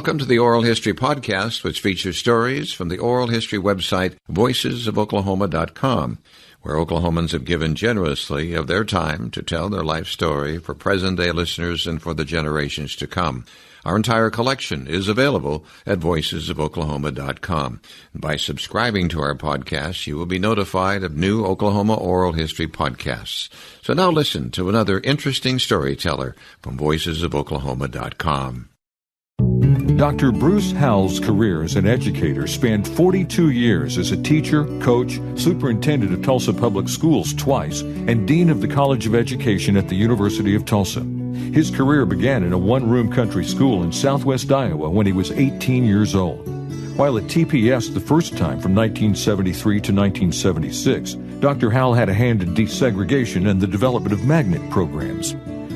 Welcome to the Oral History Podcast, which features stories from the oral history website voicesofoklahoma.com, where Oklahomans have given generously of their time to tell their life story for present-day listeners and for the generations to come. Our entire collection is available at voicesofoklahoma.com. By subscribing to our podcast, you will be notified of new Oklahoma oral history podcasts. So now listen to another interesting storyteller from voicesofoklahoma.com. Dr. Bruce Howell's career as an educator spanned 42 years as a teacher, coach, superintendent of Tulsa Public Schools twice, and dean of the College of Education at the University of Tulsa. His career began in a one-room country school in southwest Iowa when he was 18 years old. While at TPS the first time from 1973 to 1976, Dr. Howell had a hand in desegregation and the development of magnet programs.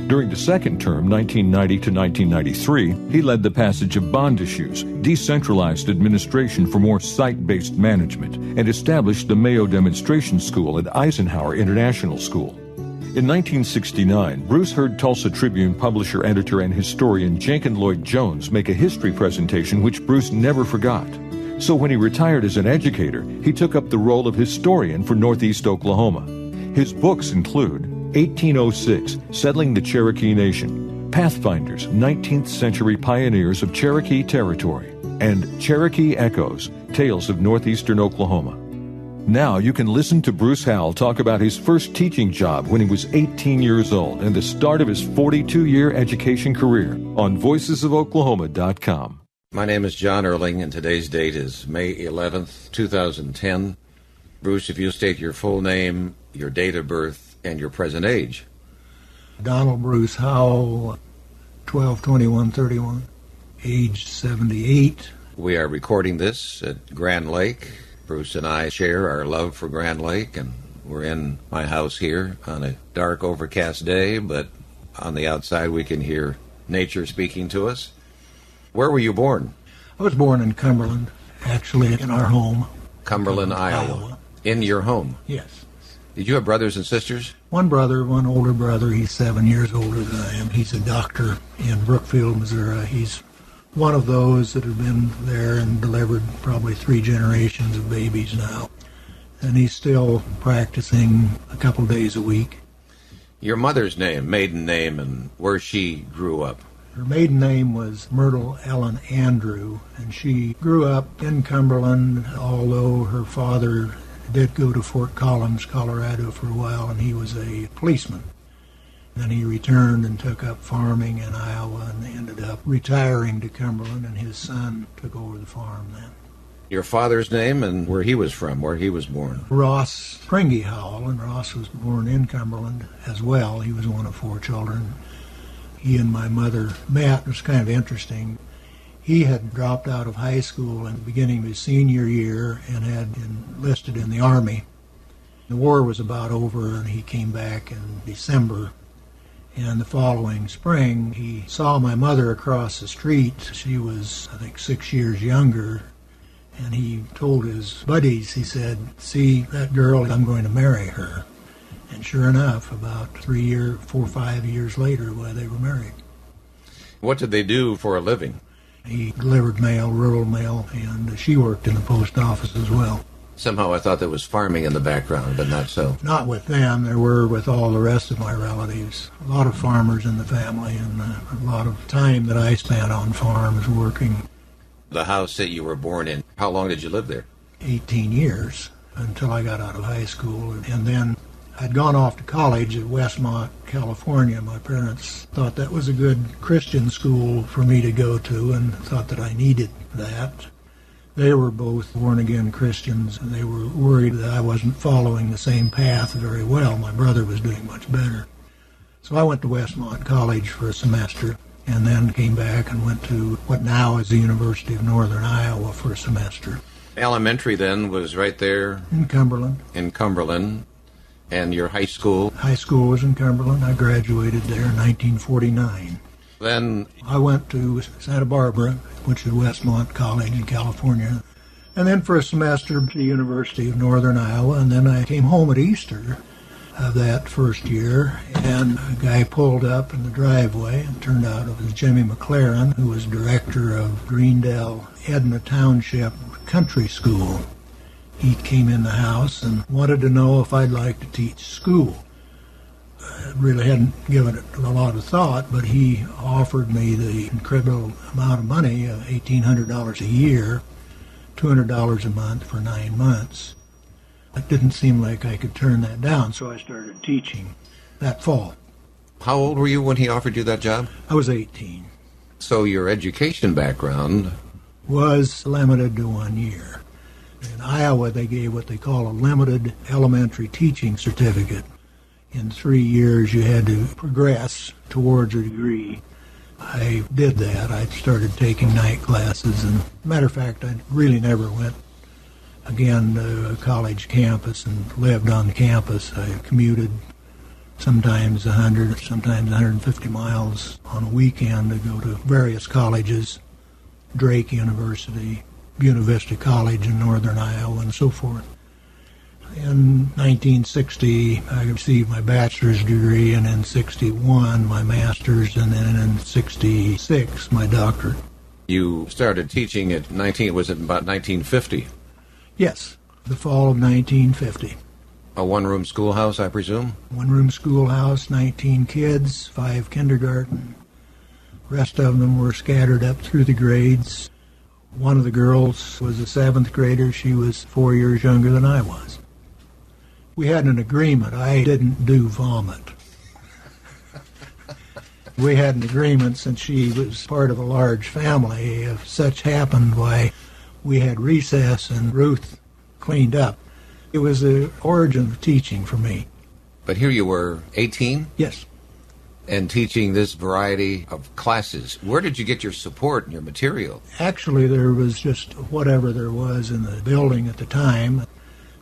During the second term, 1990 to 1993, he led the passage of bond issues, decentralized administration for more site-based management, and established the Mayo Demonstration School at Eisenhower International School. In 1969, Bruce heard Tulsa Tribune publisher, editor, and historian Jenkins Lloyd Jones make a history presentation which Bruce never forgot. So when he retired as an educator, he took up the role of historian for Northeast Oklahoma. His books include 1806, Settling the Cherokee Nation, Pathfinders, 19th Century Pioneers of Cherokee Territory, and Cherokee Echoes, Tales of Northeastern Oklahoma. Now you can listen to Bruce Howell talk about his first teaching job when he was 18 years old and the start of his 42-year education career on voicesofoklahoma.com. My name is John Erling, and today's date is May 11th, 2010. Bruce, if you state your full name, your date of birth, and your present age. Donald Bruce Howell, 12/21/31, age 78. We are recording this at Grand Lake. Bruce and I share our love for Grand Lake, and we're in my house here on a dark, overcast day, but on the outside we can hear nature speaking to us. Where were you born? I was born in Cumberland, actually in our home. Cumberland, Iowa. In your home? Yes. Did you have brothers and sisters? One brother, one older brother. He's 7 years older than I am. He's a doctor in Brookfield, Missouri. He's one of those that have been there and delivered probably 3 generations of babies now. And he's still practicing a couple days a week. Your mother's name, maiden name, and where she grew up? Her maiden name was Myrtle Ellen Andrew, and she grew up in Cumberland, although her father did go to Fort Collins, Colorado for a while, and he was a policeman. Then he returned and took up farming in Iowa and ended up retiring to Cumberland, and his son took over the farm then. Your father's name and where he was from, where he was born? Ross Springy Howell, and Ross was born in Cumberland as well. He was one of 4 children. He and my mother met. It was kind of interesting. He had dropped out of high school in the beginning of his senior year and had enlisted in the Army. The war was about over, and he came back in December. And the following spring, he saw my mother across the street. She was, I think, 6 years younger. And he told his buddies, he said, "See, that girl, I'm going to marry her." And sure enough, about 4 or 5 years later, they were married. What did they do for a living? He delivered mail, rural mail, and she worked in the post office as well. Somehow I thought there was farming in the background, but not so. Not with them. There were with all the rest of my relatives. A lot of farmers in the family, and a lot of time that I spent on farms working. The house that you were born in, how long did you live there? 18 years, until I got out of high school. And then I'd gone off to college at Westmont, California. My parents thought that was a good Christian school for me to go to and thought that I needed that. They were both born-again Christians, and they were worried that I wasn't following the same path very well. My brother was doing much better. So I went to Westmont College for a semester and then came back and went to what now is the University of Northern Iowa for a semester. Elementary then was right there? In Cumberland. In Cumberland. And your high school? High school was in Cumberland. I graduated there in 1949. Then I went to Santa Barbara, which is Westmont College in California, and then for a semester to the University of Northern Iowa, and then I came home at Easter of that first year, and a guy pulled up in the driveway, and turned out it was Jimmy McLaren, who was director of Greendale Edna Township Country School. He came in the house and wanted to know if I'd like to teach school. I really hadn't given it a lot of thought, but he offered me the incredible amount of money, $1,800 a year, $200 a month for 9 months. It didn't seem like I could turn that down, so I started teaching that fall. How old were you when he offered you that job? I was 18. So your education background Was limited to 1 year. In Iowa, they gave what they call a limited elementary teaching certificate. In 3 years, you had to progress towards a degree. I did that. I started taking night classes, and matter of fact, I really never went again to a college campus and lived on campus. I commuted sometimes 100, sometimes 150 miles on a weekend to go to various colleges, Drake University, Buena Vista College in northern Iowa, and so forth. In 1960, I received my bachelor's degree, and in 61, my master's, and then in 66, my doctorate. you started teaching at was it about 1950? Yes, the fall of 1950. A one-room schoolhouse, I presume? One-room schoolhouse, 19 kids, 5 kindergarten. Rest of them were scattered up through the grades. One of the girls was a 7th grader. She was 4 years younger than I was. We had an agreement. I didn't do vomit. We had an agreement, since she was part of a large family. If such happened, why, we had recess and Ruth cleaned up. It was the origin of teaching for me. But here you were, 18? Yes. And teaching this variety of classes. Where did you get your support and your material? Actually, there was just whatever there was in the building at the time.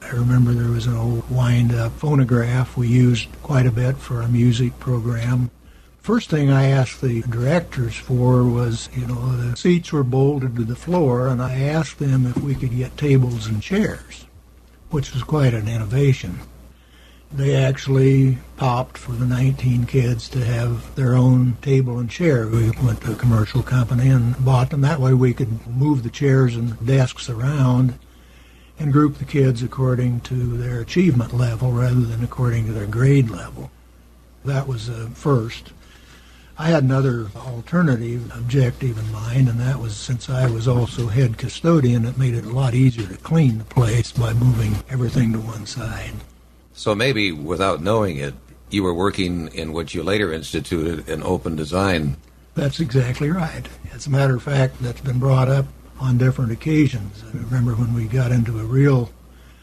I remember there was an old wind-up phonograph we used quite a bit for a music program. First thing I asked the directors for was, the seats were bolted to the floor, and I asked them if we could get tables and chairs, which was quite an innovation. They actually popped for the 19 kids to have their own table and chair. We went to a commercial company and bought them. That way we could move the chairs and desks around and group the kids according to their achievement level rather than according to their grade level. That was a first. I had another alternative objective in mind, and that was, since I was also head custodian, it made it a lot easier to clean the place by moving everything to one side. So maybe, without knowing it, you were working in what you later instituted an open design. That's exactly right. As a matter of fact, that's been brought up on different occasions. I remember when we got into a real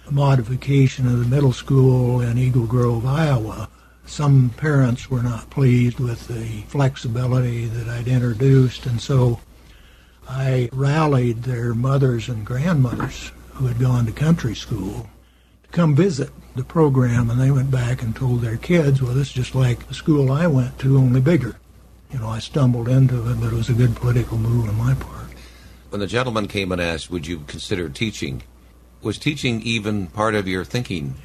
modification of the middle school in Eagle Grove, Iowa. Some parents were not pleased with the flexibility that I'd introduced, and so I rallied their mothers and grandmothers who had gone to country school to come visit the program, and they went back and told their kids, well, this is just like the school I went to, only bigger. I stumbled into it, but it was a good political move on my part. When the gentleman came and asked, would you consider teaching, was teaching even part of your thinking?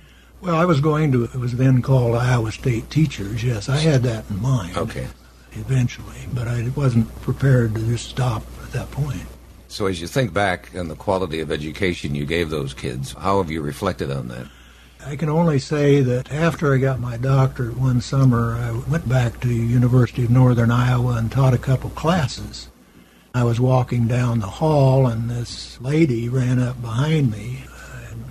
Well, I was going to, it was then called Iowa State Teachers. Yes, I had that in mind. Okay. Eventually, but I wasn't prepared to just stop at that point. So as you think back on the quality of education you gave those kids, how have you reflected on that? I can only say that after I got my doctorate one summer, I went back to University of Northern Iowa and taught a couple classes. I was walking down the hall, and this lady ran up behind me.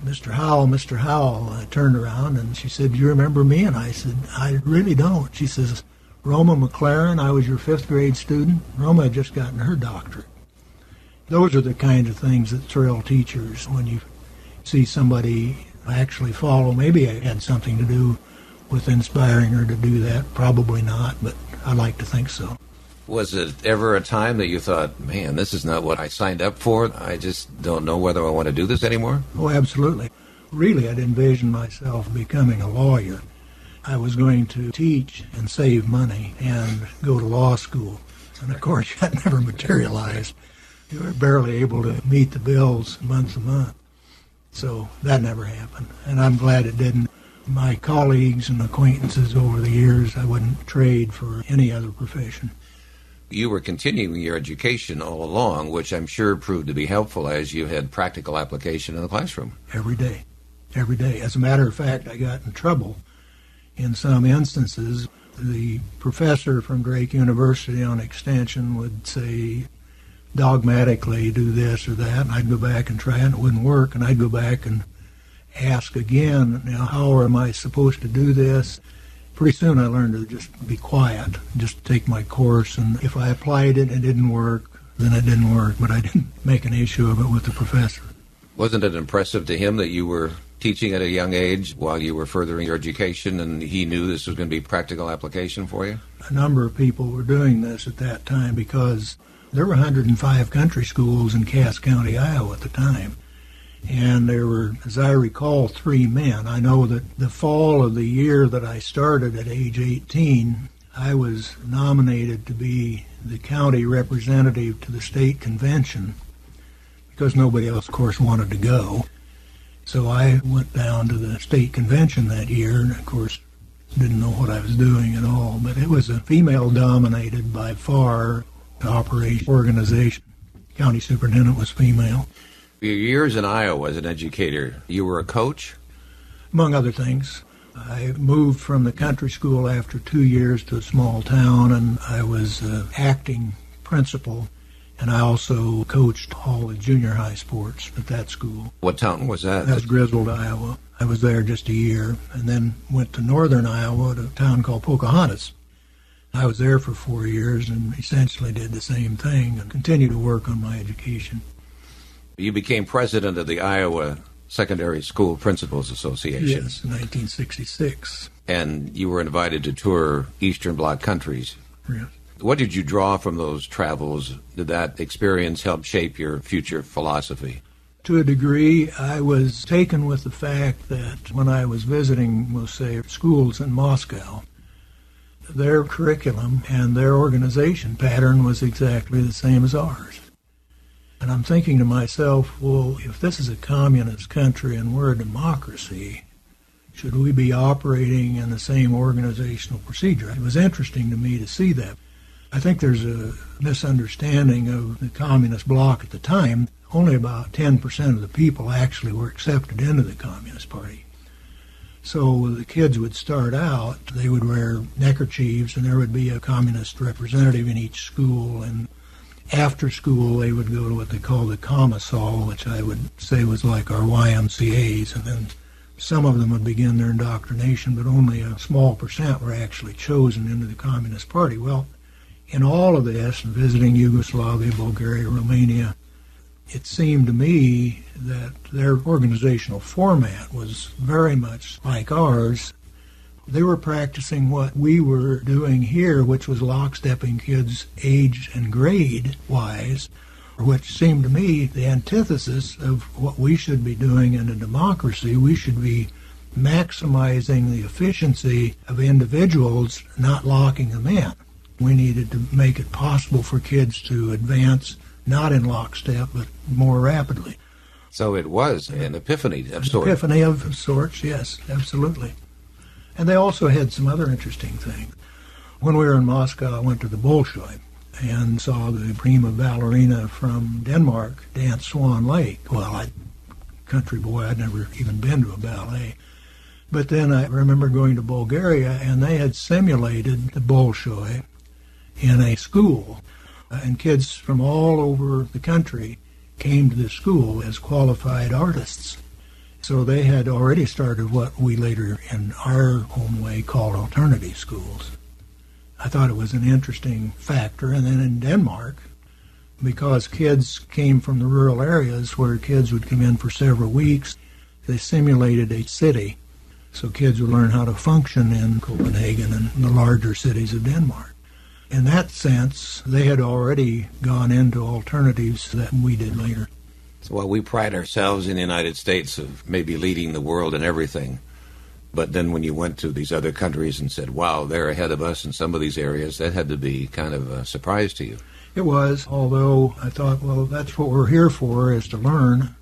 Mr. Howell. I turned around, and she said, do you remember me? And I said, I really don't. She says, Roma McLaren, I was your 5th grade student. Roma had just gotten her doctorate. Those are the kinds of things that thrill teachers when you see somebody actually follow. Maybe it had something to do with inspiring her to do that. Probably not, but I like to think so. Was it ever a time that you thought, man, this is not what I signed up for? I just don't know whether I want to do this anymore? Oh, absolutely. Really, I'd envisioned myself becoming a lawyer. I was going to teach and save money and go to law school. And, of course, that never materialized. You were barely able to meet the bills month to month. So that never happened. And I'm glad it didn't. My colleagues and acquaintances over the years, I wouldn't trade for any other profession. You were continuing your education all along, which I'm sure proved to be helpful as you had practical application in the classroom. Every day. Every day. As a matter of fact, I got in trouble in some instances. The professor from Drake University on Extension would say dogmatically, do this or that, and I'd go back and try it, and it wouldn't work, and I'd go back and ask again, now how am I supposed to do this? Pretty soon I learned to just be quiet, just take my course, and if I applied it and it didn't work, then it didn't work, but I didn't make an issue of it with the professor. Wasn't it impressive to him that you were teaching at a young age while you were furthering your education and he knew this was going to be practical application for you? A number of people were doing this at that time because there were 105 country schools in Cass County, Iowa at the time. And there were, as I recall, 3 men. I know that the fall of the year that I started at age 18, I was nominated to be the county representative to the state convention because nobody else, of course, wanted to go. So I went down to the state convention that year and, of course, didn't know what I was doing at all. But it was a female-dominated, by far, operation organization. County superintendent was female. Your years in Iowa as an educator, you were a coach? Among other things. I moved from the country school after 2 years to a small town, and I was acting principal, and I also coached all the junior high sports at that school. What town was that? That was Griswold, Iowa. I was there just a year, and then went to northern Iowa to a town called Pocahontas. I was there for 4 years and essentially did the same thing and continued to work on my education. You became president of the Iowa Secondary School Principals Association. Yes, in 1966. And you were invited to tour Eastern Bloc countries. Yes. What did you draw from those travels? Did that experience help shape your future philosophy? To a degree, I was taken with the fact that when I was visiting, we'll say, schools in Moscow, their curriculum and their organization pattern was exactly the same as ours. And I'm thinking to myself, well, if this is a communist country and we're a democracy, should we be operating in the same organizational procedure? It was interesting to me to see that. I think there's a misunderstanding of the communist bloc at the time. Only about 10% of the people actually were accepted into the Communist Party. So the kids would start out, they would wear neckerchiefs, and there would be a communist representative in each school, and after school, they would go to what they call the Commissal, which I would say was like our YMCAs, and then some of them would begin their indoctrination, but only a small percent were actually chosen into the Communist Party. Well, in all of this, visiting Yugoslavia, Bulgaria, Romania, it seemed to me that their organizational format was very much like ours. They were practicing what we were doing here, which was lockstepping kids age and grade-wise, which seemed to me the antithesis of what we should be doing in a democracy. We should be maximizing the efficiency of individuals, not locking them in. We needed to make it possible for kids to advance, not in lockstep, but more rapidly. So it was an epiphany of sorts. Epiphany of sorts, yes, absolutely. And they also had some other interesting things. When we were in Moscow, I went to the Bolshoi and saw the prima ballerina from Denmark dance Swan Lake. Well, country boy, I'd never even been to a ballet. But then I remember going to Bulgaria, and they had simulated the Bolshoi in a school. And kids from all over the country came to the school as qualified artists. So they had already started what we later, in our own way, called alternative schools. I thought it was an interesting factor. And then in Denmark, because kids came from the rural areas where kids would come in for several weeks, they simulated a city. So kids would learn how to function in Copenhagen and the larger cities of Denmark. In that sense, they had already gone into alternatives that we did later. Well, we pride ourselves in the United States of maybe leading the world in everything. But then when you went to these other countries and said, wow, they're ahead of us in some of these areas, that had to be kind of a surprise to you. It was, although I thought, well, that's what we're here for, is to learn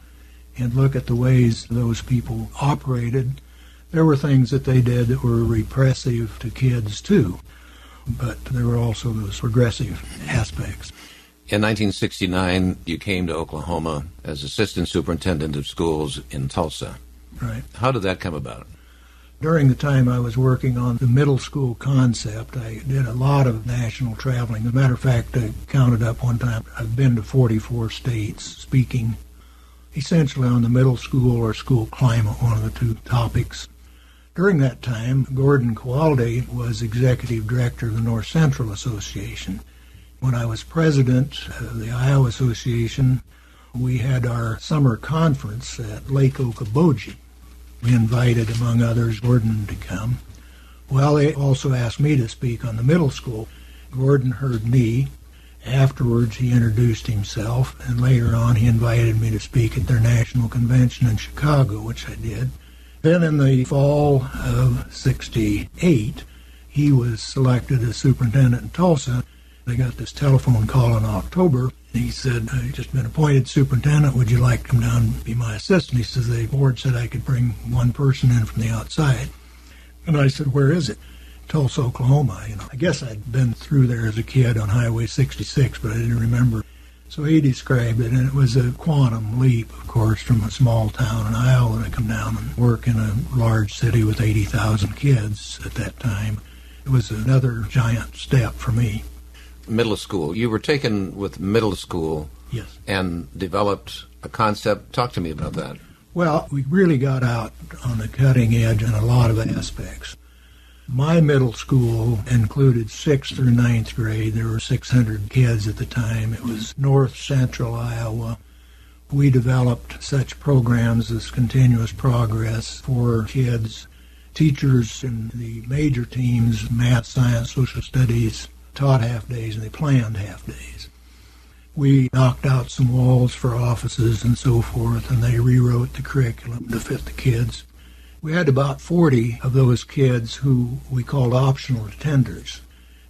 and look at the ways those people operated. There were things that they did that were repressive to kids, too, but there were also those progressive aspects. In 1969, you came to Oklahoma as assistant superintendent of schools in Tulsa. Right. How did that come about? During the time I was working on the middle school concept, I did a lot of national traveling. As a matter of fact, I counted up one time, I've been to 44 states speaking essentially on the middle school or school climate, one of the two topics. During that time, Gordon Kowalde was executive director of the North Central Association. When I was president of the Iowa Association, we had our summer conference at Lake Okoboji. We invited, among others, Gordon to come. Well, they also asked me to speak on the middle school. Gordon heard me. Afterwards, he introduced himself, and later on, he invited me to speak at their national convention in Chicago, which I did. Then in the fall of '68, he was selected as superintendent in Tulsa. They got this telephone call in October, and he said, I've just been appointed superintendent. Would you like to come down and be my assistant? He says, the board said I could bring one person in from the outside. And I said, where is it? Tulsa, Oklahoma. I guess I'd been through there as a kid on Highway 66, but I didn't remember. So he described it, and it was a quantum leap, of course, from a small town in Iowa to come down and work in a large city with 80,000 kids at that time. It was another giant step for me. Middle school. You were taken with middle school. Yes. And developed a concept. Talk to me about that. Well, we really got out on the cutting edge in a lot of aspects. My middle school included 6th through 9th grade. There were 600 kids at the time. It was north central Iowa. We developed such programs as continuous progress for kids. Teachers in the major teams, math, science, social studies, taught half-days, and they planned half-days. We knocked out some walls for offices and so forth, and they rewrote the curriculum to fit the kids. We had about 40 of those kids who we called optional attenders.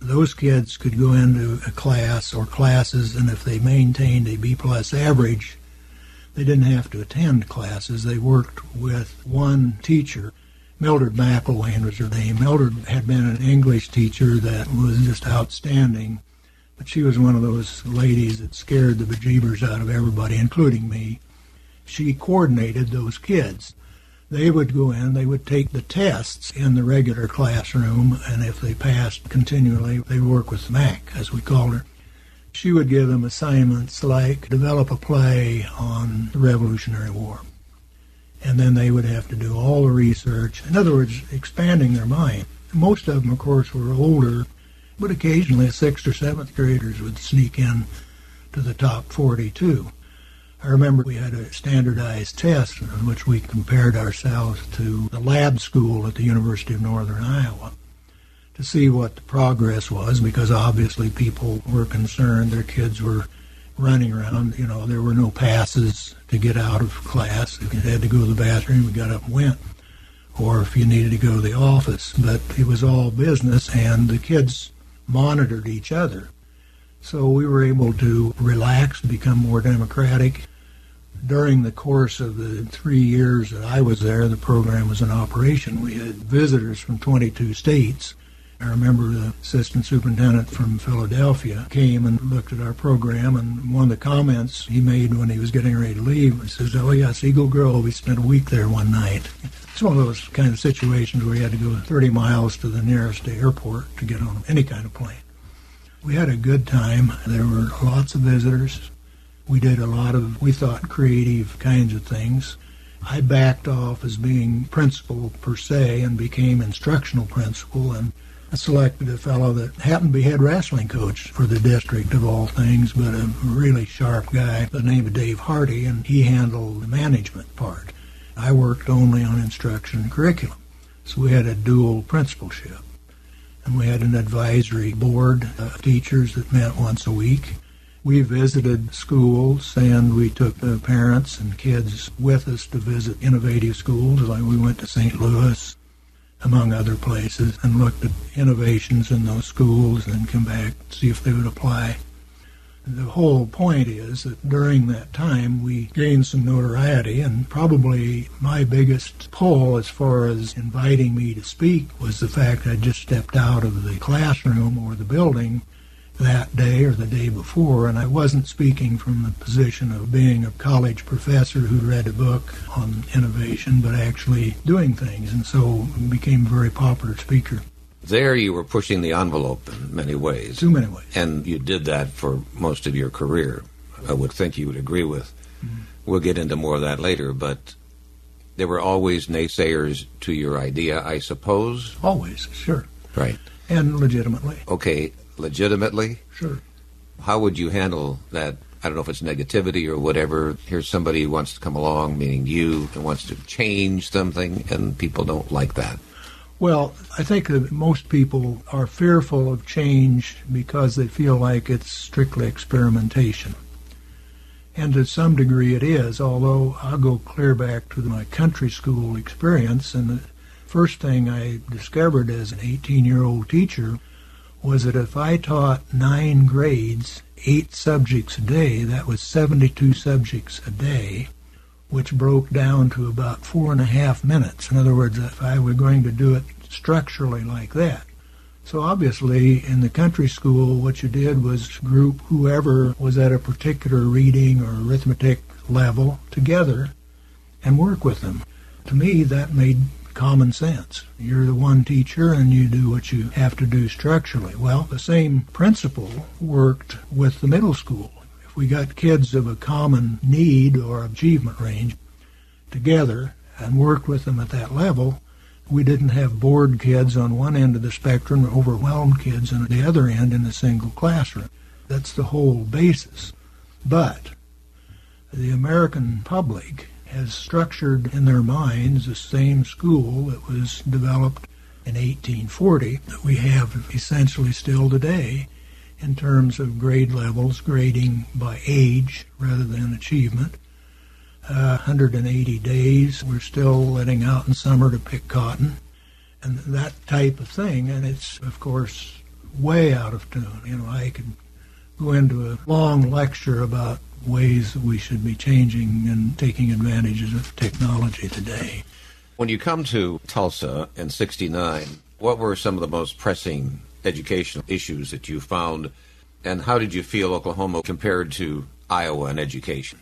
Those kids could go into a class or classes, and if they maintained a B-plus average, they didn't have to attend classes. They worked with one teacher. Mildred McElwain was her name. Mildred had been an English teacher that was just outstanding, but she was one of those ladies that scared the bejeebers out of everybody, including me. She coordinated those kids. They would go in, they would take the tests in the regular classroom, and if they passed continually, they would work with Mac, as we called her. She would give them assignments like develop a play on the Revolutionary War. And then they would have to do all the research. In other words, expanding their mind. Most of them, of course, were older, but occasionally 6th or 7th graders would sneak in to the top 40, too. I remember we had a standardized test in which we compared ourselves to the lab school at the University of Northern Iowa to see what the progress was, because obviously people were concerned. Their kids were running around. There were no passes to get out of class. If you had to go to the bathroom, you got up and went. Or if you needed to go to the office. But it was all business, and the kids monitored each other. So we were able to relax, become more democratic. During the course of the 3 years that I was there, the program was in operation. We had visitors from 22 states. I remember the assistant superintendent from Philadelphia came and looked at our program, and one of the comments he made when he was getting ready to leave, he says, oh yes, Eagle Grove, we spent a week there one night. It's one of those kind of situations where you had to go 30 miles to the nearest airport to get on any kind of plane. We had a good time. There were lots of visitors. We did a lot of, we thought, creative kinds of things. I backed off as being principal per se and became instructional principal, and I selected a fellow that happened to be head wrestling coach for the district of all things, but a really sharp guy by the name of Dave Hardy, and he handled the management part. I worked only on instruction and curriculum. So we had a dual principalship. And we had an advisory board of teachers that met once a week. We visited schools, and we took the parents and kids with us to visit innovative schools. Like we went to St. Louis, among other places, and looked at innovations in those schools and come back to see if they would apply. The whole point is that during that time we gained some notoriety, and probably my biggest pull as far as inviting me to speak was the fact I just stepped out of the classroom or the building that day or the day before, and I wasn't speaking from the position of being a college professor who read a book on innovation, but actually doing things, and so became a very popular speaker. There you were pushing the envelope in many ways. Too many ways. And you did that for most of your career, I would think you would agree with. Mm-hmm. We'll get into more of that later, but there were always naysayers to your idea, I suppose? Always, sure. Right. And legitimately. Okay, legitimately? Sure. How would you handle that? I don't know if it's negativity or whatever. Here's somebody who wants to come along, meaning you, and wants to change something, and people don't like that. Well, I think that most people are fearful of change because they feel like it's strictly experimentation. And to some degree it is, although I'll go clear back to my country school experience, and the first thing I discovered as an 18-year-old teacher was that if I taught 9 grades, 8 subjects a day, that was 72 subjects a day, which broke down to about 4.5 minutes. In other words, if I were going to do it structurally like that. So obviously, in the country school, what you did was group whoever was at a particular reading or arithmetic level together and work with them. To me, that made common sense. You're the one teacher and you do what you have to do structurally. Well, the same principle worked with the middle school. If we got kids of a common need or achievement range together and worked with them at that level, we didn't have bored kids on one end of the spectrum or overwhelmed kids on the other end in a single classroom. That's the whole basis. But the American public has structured in their minds the same school that was developed in 1840 that we have essentially still today, in terms of grade levels, grading by age rather than achievement. 180 days, we're still letting out in summer to pick cotton, and that type of thing. And it's, of course, way out of tune. You know, I could go into a long lecture about ways that we should be changing and taking advantages of technology today. When you come to Tulsa in '69, what were some of the most pressing educational issues that you found, and how did you feel Oklahoma compared to Iowa in education?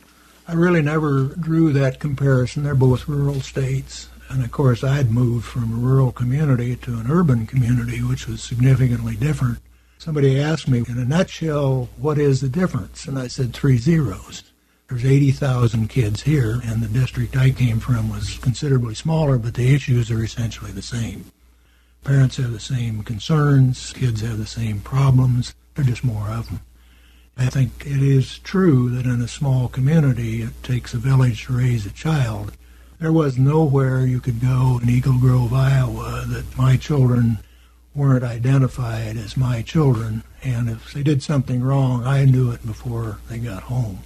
I really never drew that comparison. They're both rural states. And of course, I'd moved from a rural community to an urban community, which was significantly different. Somebody asked me, in a nutshell, what is the difference? And I said 3 zeros. There's 80,000 kids here, and the district I came from was considerably smaller, but the issues are essentially the same. Parents have the same concerns, kids have the same problems, there are just more of them. I think it is true that in a small community it takes a village to raise a child. There was nowhere you could go in Eagle Grove, Iowa, that my children weren't identified as my children, and if they did something wrong, I knew it before they got home.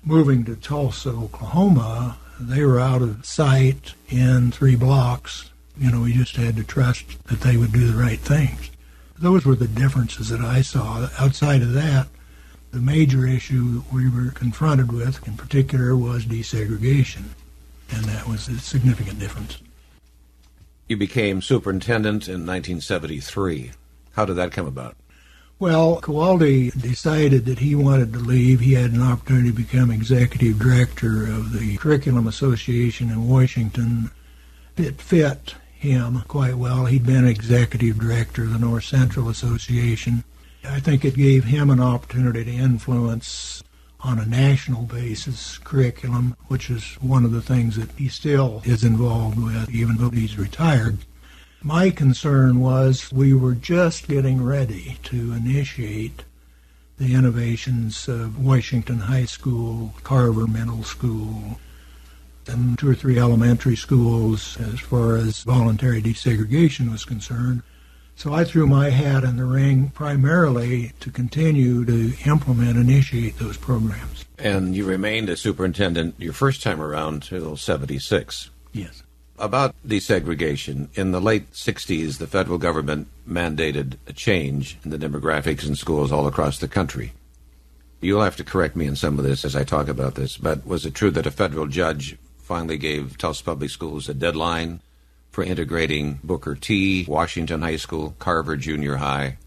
Moving to Tulsa, Oklahoma, they were out of sight in 3 blocks. You know, we just had to trust that they would do the right things. Those were the differences that I saw. Outside of that, the major issue that we were confronted with in particular was desegregation, and that was a significant difference. You became superintendent in 1973. How did that come about? Well, Kowaldy decided that he wanted to leave. He had an opportunity to become executive director of the Curriculum Association in Washington. It fit him quite well. He'd been executive director of the North Central Association. I think it gave him an opportunity to influence on a national basis curriculum, which is one of the things that he still is involved with, even though he's retired. My concern was we were just getting ready to initiate the innovations of Washington High School, Carver Middle School, and 2 or 3 elementary schools as far as voluntary desegregation was concerned. So I threw my hat in the ring primarily to continue to initiate those programs. And you remained a superintendent your first time around till '76. Yes. About desegregation, in the late 60s, the federal government mandated a change in the demographics in schools all across the country. You'll have to correct me in some of this as I talk about this, but was it true that a federal judge finally gave Tulsa Public Schools a deadline for integrating Booker T, Washington High School, Carver Junior High,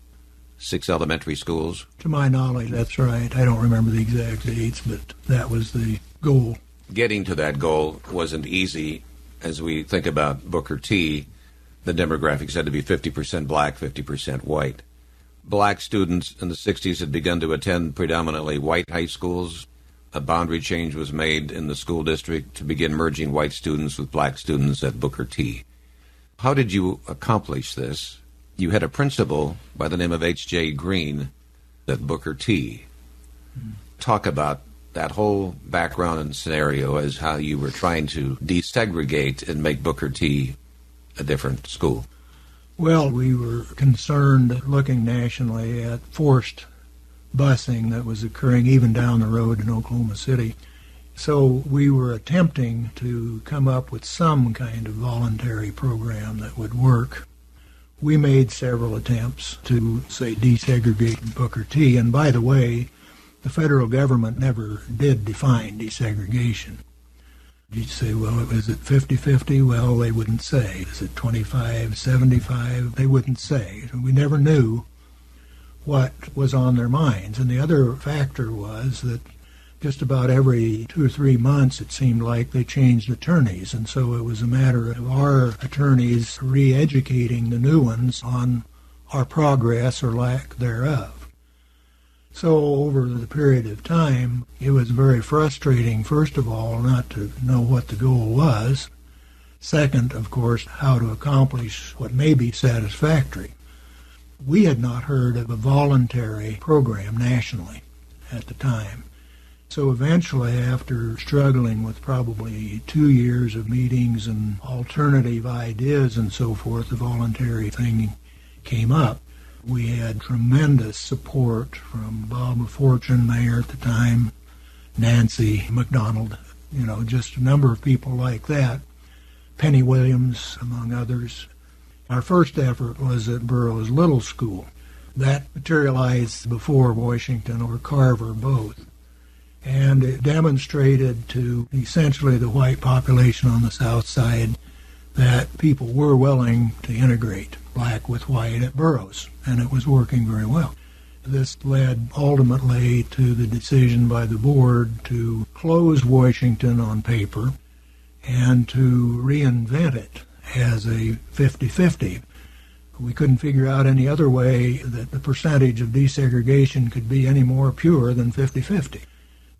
6 elementary schools? To my knowledge, that's right. I don't remember the exact dates, but that was the goal. Getting to that goal wasn't easy. As we think about Booker T, the demographics had to be 50% black, 50% white. Black students in the 60s had begun to attend predominantly white high schools. A boundary change was made in the school district to begin merging white students with black students at Booker T. How did you accomplish this? You had a principal by the name of H.J. Green at Booker T. Talk about that whole background and scenario as how you were trying to desegregate and make Booker T a different school. Well, we were concerned looking nationally at forced busing that was occurring even down the road in Oklahoma City. So we were attempting to come up with some kind of voluntary program that would work. We made several attempts to, say, desegregate Booker T. And by the way, the federal government never did define desegregation. You'd say, well, is it 50-50? Well, they wouldn't say. Is it 25-75? They wouldn't say. We never knew what was on their minds. And the other factor was that just about every 2 or 3 months, it seemed like they changed attorneys. And so it was a matter of our attorneys re-educating the new ones on our progress or lack thereof. So over the period of time, it was very frustrating, first of all, not to know what the goal was. Second, of course, how to accomplish what may be satisfactory. We had not heard of a voluntary program nationally at the time. So eventually, after struggling with probably 2 years of meetings and alternative ideas and so forth, the voluntary thing came up. We had tremendous support from Bob Fortune, mayor at the time, Nancy McDonald, just a number of people like that, Penny Williams, among others. Our first effort was at Burroughs Little School. That materialized before Washington or Carver both. And it demonstrated to essentially the white population on the south side that people were willing to integrate black with white at Burroughs, and it was working very well. This led ultimately to the decision by the board to close Washington on paper and to reinvent it as a 50-50. We couldn't figure out any other way that the percentage of desegregation could be any more pure than 50-50.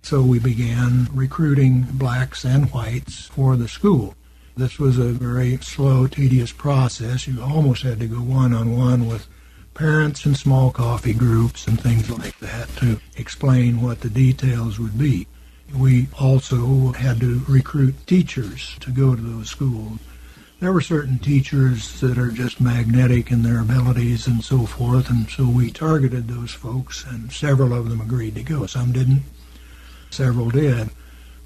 So we began recruiting blacks and whites for the school. This was a very slow, tedious process. You almost had to go one-on-one with parents and small coffee groups and things like that to explain what the details would be. We also had to recruit teachers to go to those schools. There were certain teachers that are just magnetic in their abilities and so forth, and so we targeted those folks, and several of them agreed to go. Some didn't. Several did,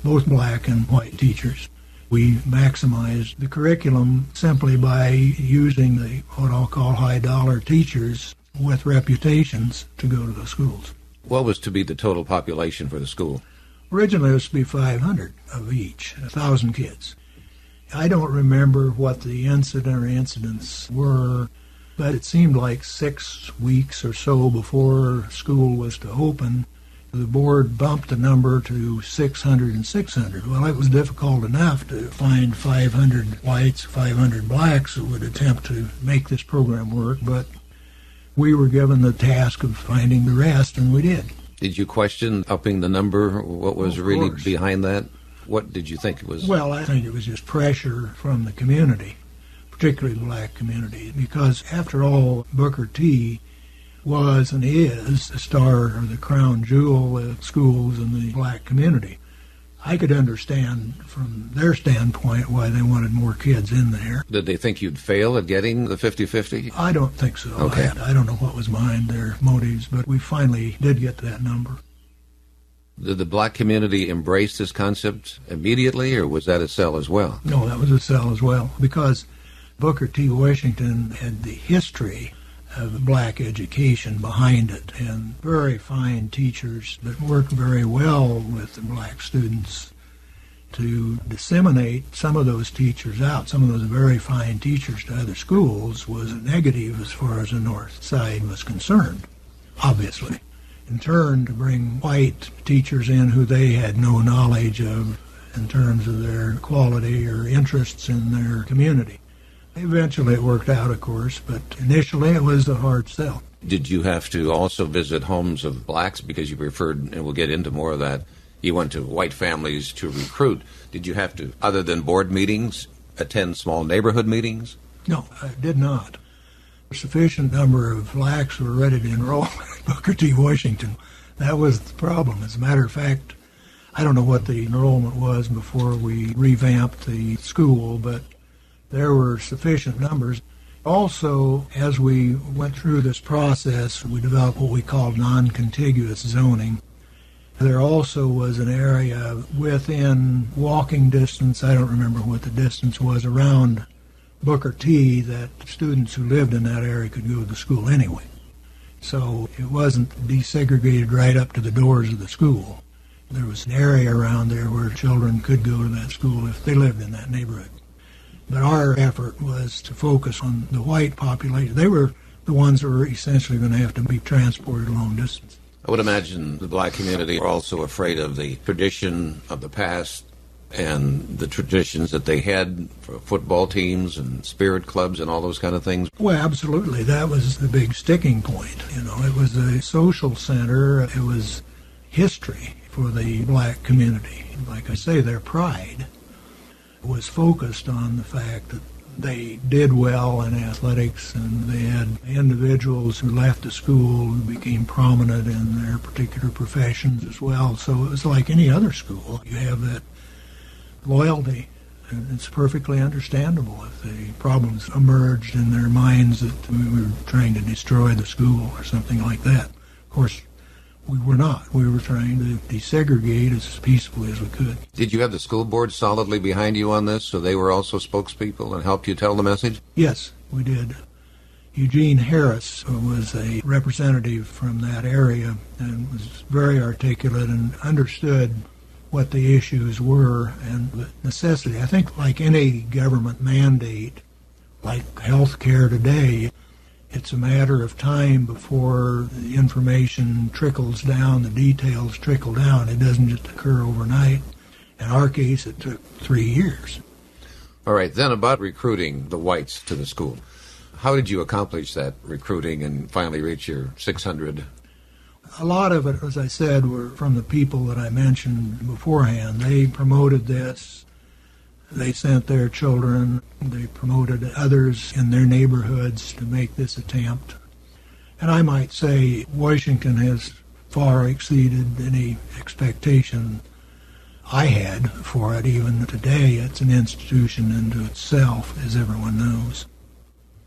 both black and white teachers. We maximized the curriculum simply by using the what I'll call high-dollar teachers with reputations to go to the schools. What was to be the total population for the school? Originally it was to be 500 of each, 1,000 kids. I don't remember what the incidents were, but it seemed like 6 weeks or so before school was to open, the board bumped the number to 600 and 600. Well, it was difficult enough to find 500 whites, 500 blacks who would attempt to make this program work, but we were given the task of finding the rest, and we did. Did you question upping the number? What was really behind that? What did you think it was? Well, I think it was just pressure from the community, particularly the black community, because after all, Booker T was and is the star or the crown jewel of schools in the black community. I could understand from their standpoint why they wanted more kids in there. Did they think you'd fail at getting the 50-50? I don't think so. Okay. I don't know what was behind their motives, but we finally did get to that number. Did the black community embrace this concept immediately, or was that a sell as well? No, that was a sell as well, because Booker T. Washington had the history of black education behind it, and very fine teachers that worked very well with the black students to disseminate some of those teachers out, some of those very fine teachers to other schools, was a negative as far as the North Side was concerned, obviously. In turn, to bring white teachers in who they had no knowledge of in terms of their quality or interests in their community. Eventually it worked out, of course, but initially it was a hard sell. Did you have to also visit homes of blacks? Because you referred, and we'll get into more of that, you went to white families to recruit. Did you have to, other than board meetings, attend small neighborhood meetings? No, I did not. A sufficient number of blacks were ready to enroll in Booker T. Washington. That was the problem. As a matter of fact, I don't know what the enrollment was before we revamped the school, but there were sufficient numbers. Also, as we went through this process, we developed what we called non-contiguous zoning. There also was an area within walking distance, I don't remember what the distance was, around Booker T, that students who lived in that area could go to school anyway. So it wasn't desegregated right up to the doors of the school. There was an area around there where children could go to that school if they lived in that neighborhood. But our effort was to focus on the white population. They were the ones that were essentially going to have to be transported a long distance. I would imagine the black community are also afraid of the tradition of the past and the traditions that they had for football teams and spirit clubs and all those kind of things. Well, absolutely. That was the big sticking point. It was a social center. It was history for the black community. Like I say, their pride was focused on the fact that they did well in athletics, and they had individuals who left the school who became prominent in their particular professions as well. So it was like any other school. You have that loyalty, and it's perfectly understandable if the problems emerged in their minds that we were trying to destroy the school or something like that. Of course, we were not. We were trying to desegregate as peacefully as we could. Did you have the school board solidly behind you on this, so they were also spokespeople and helped you tell the message? Yes, we did. Eugene Harris was a representative from that area and was very articulate and understood what the issues were and the necessity. I think like any government mandate, like health care today, it's a matter of time before the information trickles down, the details trickle down. It doesn't just occur overnight. In our case, it took 3 years. All right, then about recruiting the whites to the school. How did you accomplish that recruiting and finally reach your 600? A lot of it, as I said, were from the people that I mentioned beforehand. They promoted this. They sent their children. They promoted others in their neighborhoods to make this attempt. And I might say Washington has far exceeded any expectation I had for it. Even today, it's an institution unto itself, as everyone knows.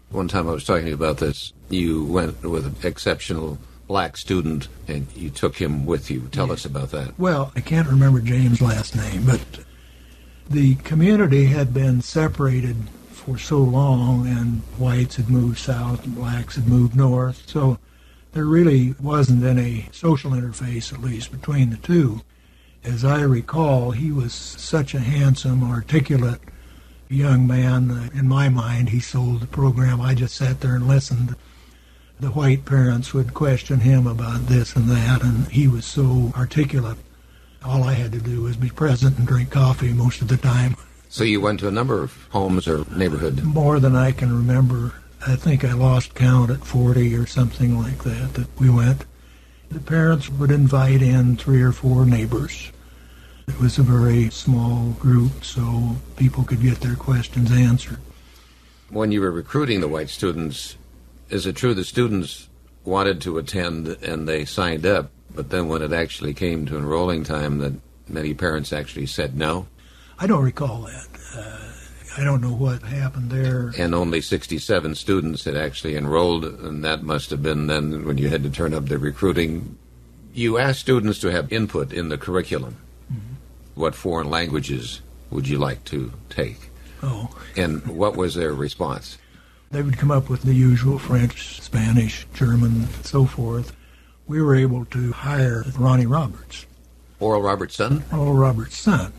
One time I was talking to you about this. You went with an exceptional black student, and you took him with you. Tell us about that. Well, I can't remember James' last name, but the community had been separated for so long, and whites had moved south and blacks had moved north, so there really wasn't any social interface, at least, between the two. As I recall, he was such a handsome, articulate young man. In my mind, he sold the program. I just sat there and listened. The white parents would question him about this and that, and he was so articulate. All I had to do was be present and drink coffee most of the time. So you went to a number of homes or neighborhoods? More than I can remember. I think I lost count at 40 or something like that we went. The parents would invite in 3 or 4 neighbors. It was a very small group, so people could get their questions answered. When you were recruiting the white students, is it true the students wanted to attend and they signed up, but then when it actually came to enrolling time, that many parents actually said no? I don't recall that. I don't know what happened there. And only 67 students had actually enrolled, and that must have been then when you had to turn up the recruiting. You asked students to have input in the curriculum. Mm-hmm. What foreign languages would you like to take? Oh. And what was their response? They would come up with the usual French, Spanish, German, and so forth. We were able to hire Ronnie Roberts. Oral Roberts' son? Oral Roberts' son.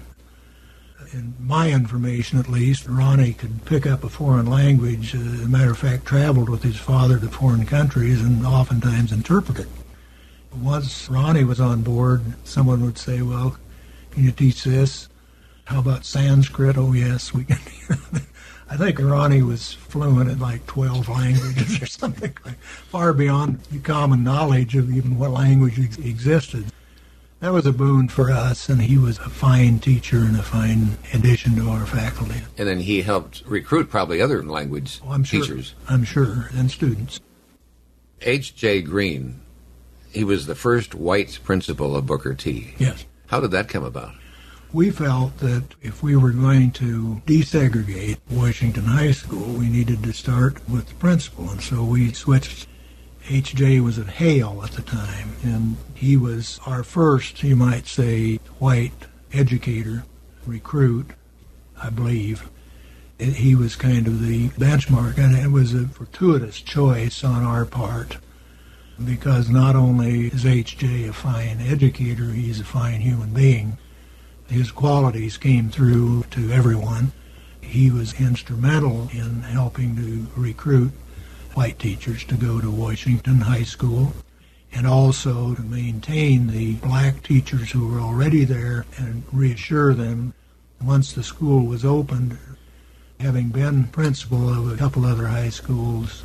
In my information, at least, Ronnie could pick up a foreign language. As a matter of fact, traveled with his father to foreign countries and oftentimes interpreted. Once Ronnie was on board, someone would say, well, can you teach this? How about Sanskrit? Oh, yes, we can. I think Ronnie was fluent in like 12 languages or something, far beyond the common knowledge of even what language existed. That was a boon for us, and he was a fine teacher and a fine addition to our faculty. And then he helped recruit probably other language teachers. I'm sure, and students. H.J. Green, he was the first white principal of Booker T. Yes. How did that come about? We felt that if we were going to desegregate Washington High School, we needed to start with the principal, and so we switched. H.J. was at Howell at the time, and he was our first, you might say, white educator, recruit, I believe. He was kind of the benchmark, and it was a fortuitous choice on our part, because not only is H.J. a fine educator, he's a fine human being. His qualities came through to everyone. He was instrumental in helping to recruit white teachers to go to Washington High School, and also to maintain the black teachers who were already there and reassure them once the school was opened. Having been principal of a couple other high schools,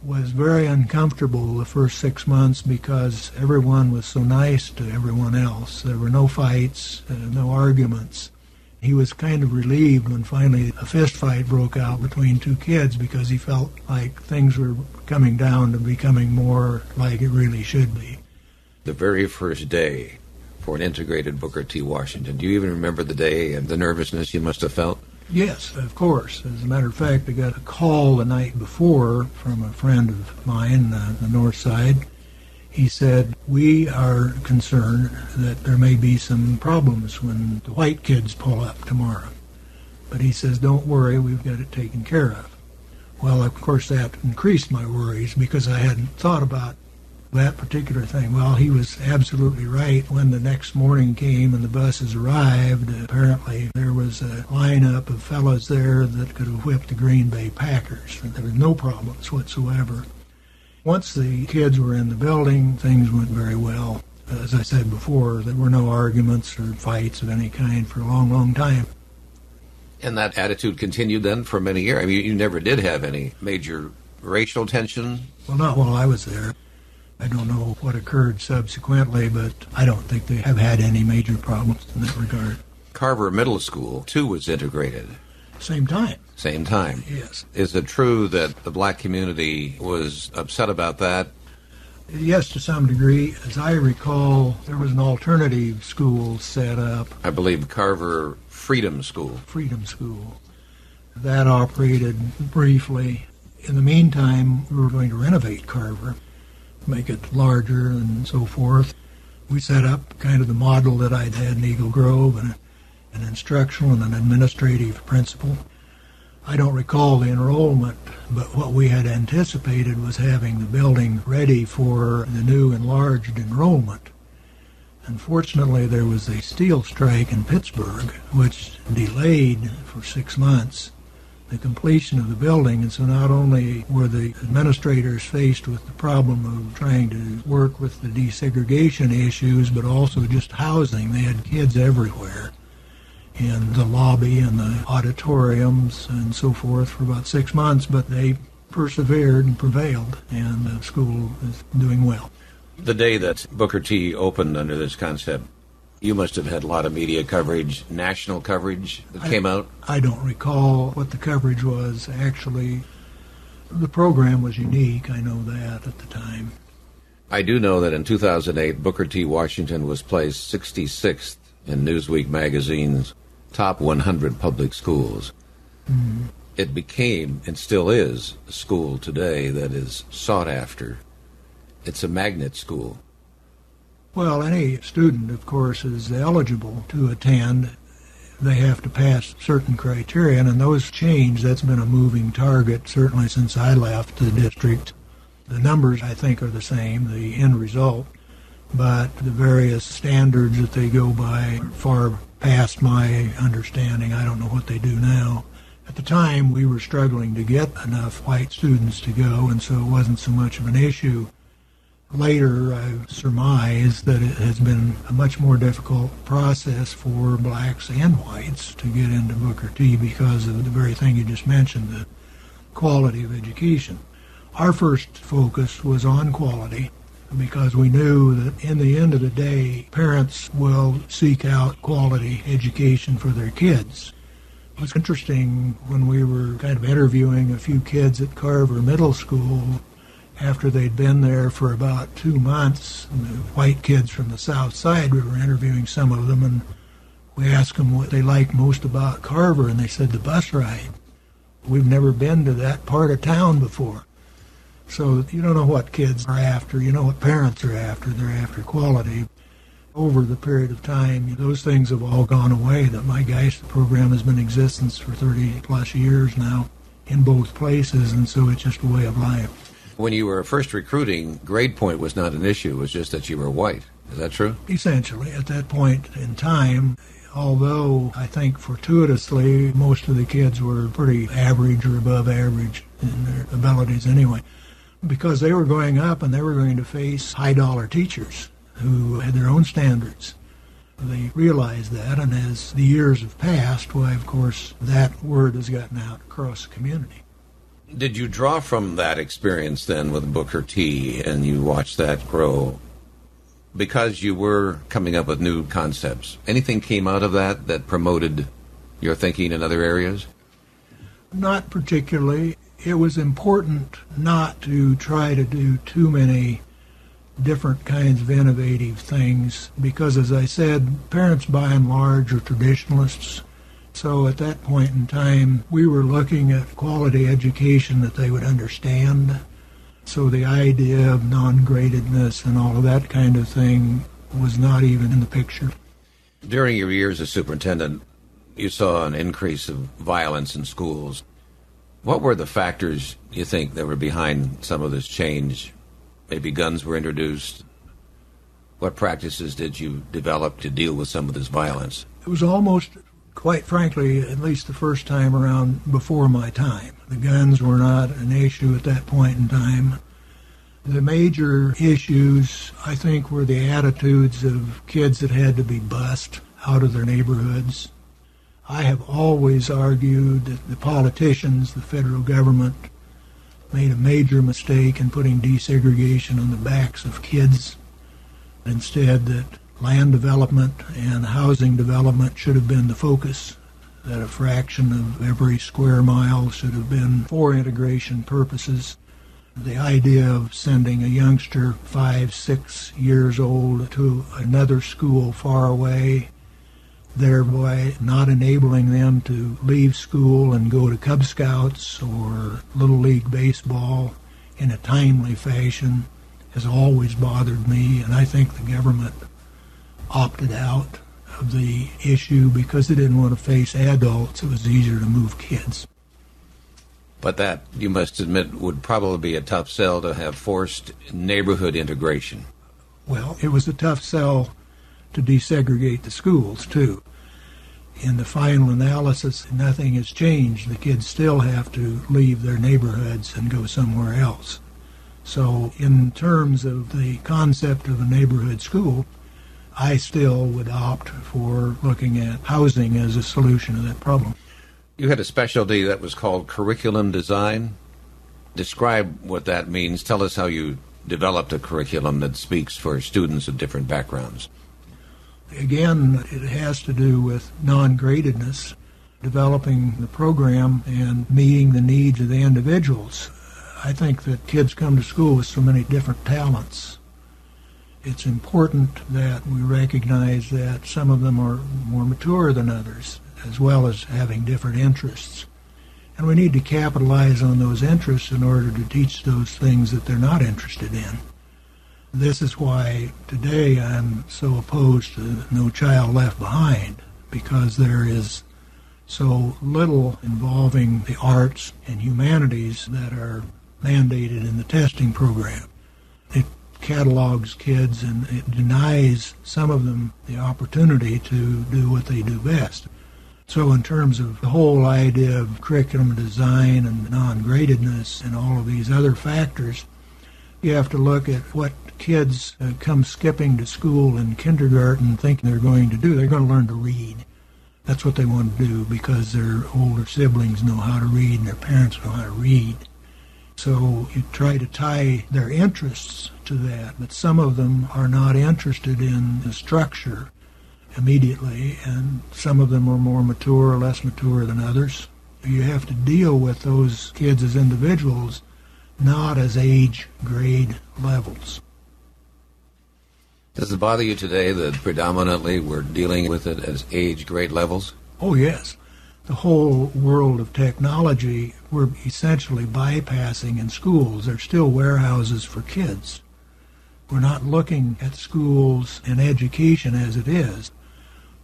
was very uncomfortable the first 6 months because everyone was so nice to everyone else. There were no fights, no arguments. He was kind of relieved when finally a fist fight broke out between two kids because he felt like things were coming down to becoming more like it really should be. The very first day for an integrated Booker T. Washington, do you even remember the day and the nervousness you must have felt? Yes, of course. As a matter of fact, I got a call the night before from a friend of mine on the north side. He said, we are concerned that there may be some problems when the white kids pull up tomorrow. But he says, don't worry, we've got it taken care of. Well, of course, that increased my worries because I hadn't thought about that particular thing. Well, he was absolutely right. When the next morning came and the buses arrived, apparently there was a lineup of fellows there that could have whipped the Green Bay Packers. There were no problems whatsoever. Once the kids were in the building, things went very well. As I said before, there were no arguments or fights of any kind for a long, long time. And that attitude continued then for many years? I mean, you never did have any major racial tension? Well, not while I was there. I don't know what occurred subsequently, but I don't think they have had any major problems in that regard. Carver Middle School, too, was integrated. Same time. Same time. Yes. Is it true that the black community was upset about that? Yes, to some degree. As I recall, there was an alternative school set up. I believe Carver Freedom School. Freedom School. That operated briefly. In the meantime, we were going to renovate Carver, make it larger and so forth. We set up kind of the model that I'd had in Eagle Grove, and an instructional and an administrative principal. I don't recall the enrollment, but what we had anticipated was having the building ready for the new enlarged enrollment. Unfortunately, there was a steel strike in Pittsburgh, which delayed for 6 months the completion of the building, and so not only were the administrators faced with the problem of trying to work with the desegregation issues, but also just housing. They had kids everywhere in the lobby and the auditoriums and so forth for about 6 months, but they persevered and prevailed, and the school is doing well. The day that Booker T opened under this concept, you must have had a lot of media coverage, national coverage that came out. I don't recall what the coverage was. Actually, the program was unique. I know that at the time. I do know that in 2008, Booker T. Washington was placed 66th in Newsweek magazine's top 100 public schools. Mm-hmm. It became, and still is, a school today that is sought after. It's a magnet school. Well, any student, of course, is eligible to attend. they have to pass certain criteria, and those change. That's been a moving target, certainly since I left the district. The numbers, I think, are the same, the end result, but the various standards that they go by are far past my understanding. I don't know what they do now. At the time, we were struggling to get enough white students to go, and so it wasn't so much of an issue. Later, I surmise that it has been a much more difficult process for blacks and whites to get into Booker T because of the very thing you just mentioned, the quality of education. Our first focus was on quality because we knew that in the end of the day, parents will seek out quality education for their kids. It was interesting when we were kind of interviewing a few kids at Carver Middle School after they'd been there for about 2 months. The white kids from the South Side, we were interviewing some of them, and we asked them what they liked most about Carver, and they said the bus ride. We've never been to that part of town before. So you don't know what kids are after. You know what parents are after. They're after quality. Over the period of time, those things have all gone away. My gosh, the program has been in existence for 30-plus years now in both places, and so it's just a way of life. When you were first recruiting, grade point was not an issue. It was just that you were white. Is that true? Essentially, at that point in time, although I think fortuitously most of the kids were pretty average or above average in their abilities anyway, because they were going up and they were going to face high-dollar teachers who had their own standards. They realized that, and as the years have passed, why, of course, that word has gotten out across the community. Did you draw from that experience then with Booker T and you watched that grow? Because you were coming up with new concepts, anything came out of that promoted your thinking in other areas? Not particularly. It was important not to try to do too many different kinds of innovative things because, as I said, parents by and large are traditionalists. So at that point in time, we were looking at quality education that they would understand. So the idea of non-gradedness and all of that kind of thing was not even in the picture. During your years as superintendent, you saw an increase of violence in schools. What were the factors, you think, that were behind some of this change? Maybe guns were introduced. What practices did you develop to deal with some of this violence? It was almost, quite frankly, at least the first time around before my time. The guns were not an issue at that point in time. The major issues, I think, were the attitudes of kids that had to be bussed out of their neighborhoods. I have always argued that the politicians, the federal government, made a major mistake in putting desegregation on the backs of kids. Instead, that land development and housing development should have been the focus, that a fraction of every square mile should have been for integration purposes. The idea of sending a youngster 5, 6 years old to another school far away, thereby not enabling them to leave school and go to Cub Scouts or Little League Baseball in a timely fashion, has always bothered me, and I think the government opted out of the issue because they didn't want to face adults. It was easier to move kids. But that, you must admit, would probably be a tough sell to have forced neighborhood integration. Well, it was a tough sell to desegregate the schools, too. In the final analysis, nothing has changed. The kids still have to leave their neighborhoods and go somewhere else. So in terms of the concept of a neighborhood school, I still would opt for looking at housing as a solution to that problem. You had a specialty that was called curriculum design. Describe what that means. Tell us how you developed a curriculum that speaks for students of different backgrounds. Again, it has to do with non-gradedness, developing the program and meeting the needs of the individuals. I think that kids come to school with so many different talents. It's important that we recognize that some of them are more mature than others, as well as having different interests. And we need to capitalize on those interests in order to teach those things that they're not interested in. This is why today I'm so opposed to No Child Left Behind, because there is so little involving the arts and humanities that are mandated in the testing program. It catalogs kids and it denies some of them the opportunity to do what they do best. So in terms of the whole idea of curriculum design and non-gradedness and all of these other factors, you have to look at what kids come skipping to school in kindergarten thinking they're going to do. They're going to learn to read. That's what they want to do because their older siblings know how to read and their parents know how to read. So you try to tie their interests to that, but some of them are not interested in the structure immediately, and some of them are more mature or less mature than others. You have to deal with those kids as individuals, not as age grade levels. Does it bother you today that predominantly we're dealing with it as age grade levels? Oh, yes. The whole world of technology, we're essentially bypassing in schools. They're still warehouses for kids. We're not looking at schools and education as it is.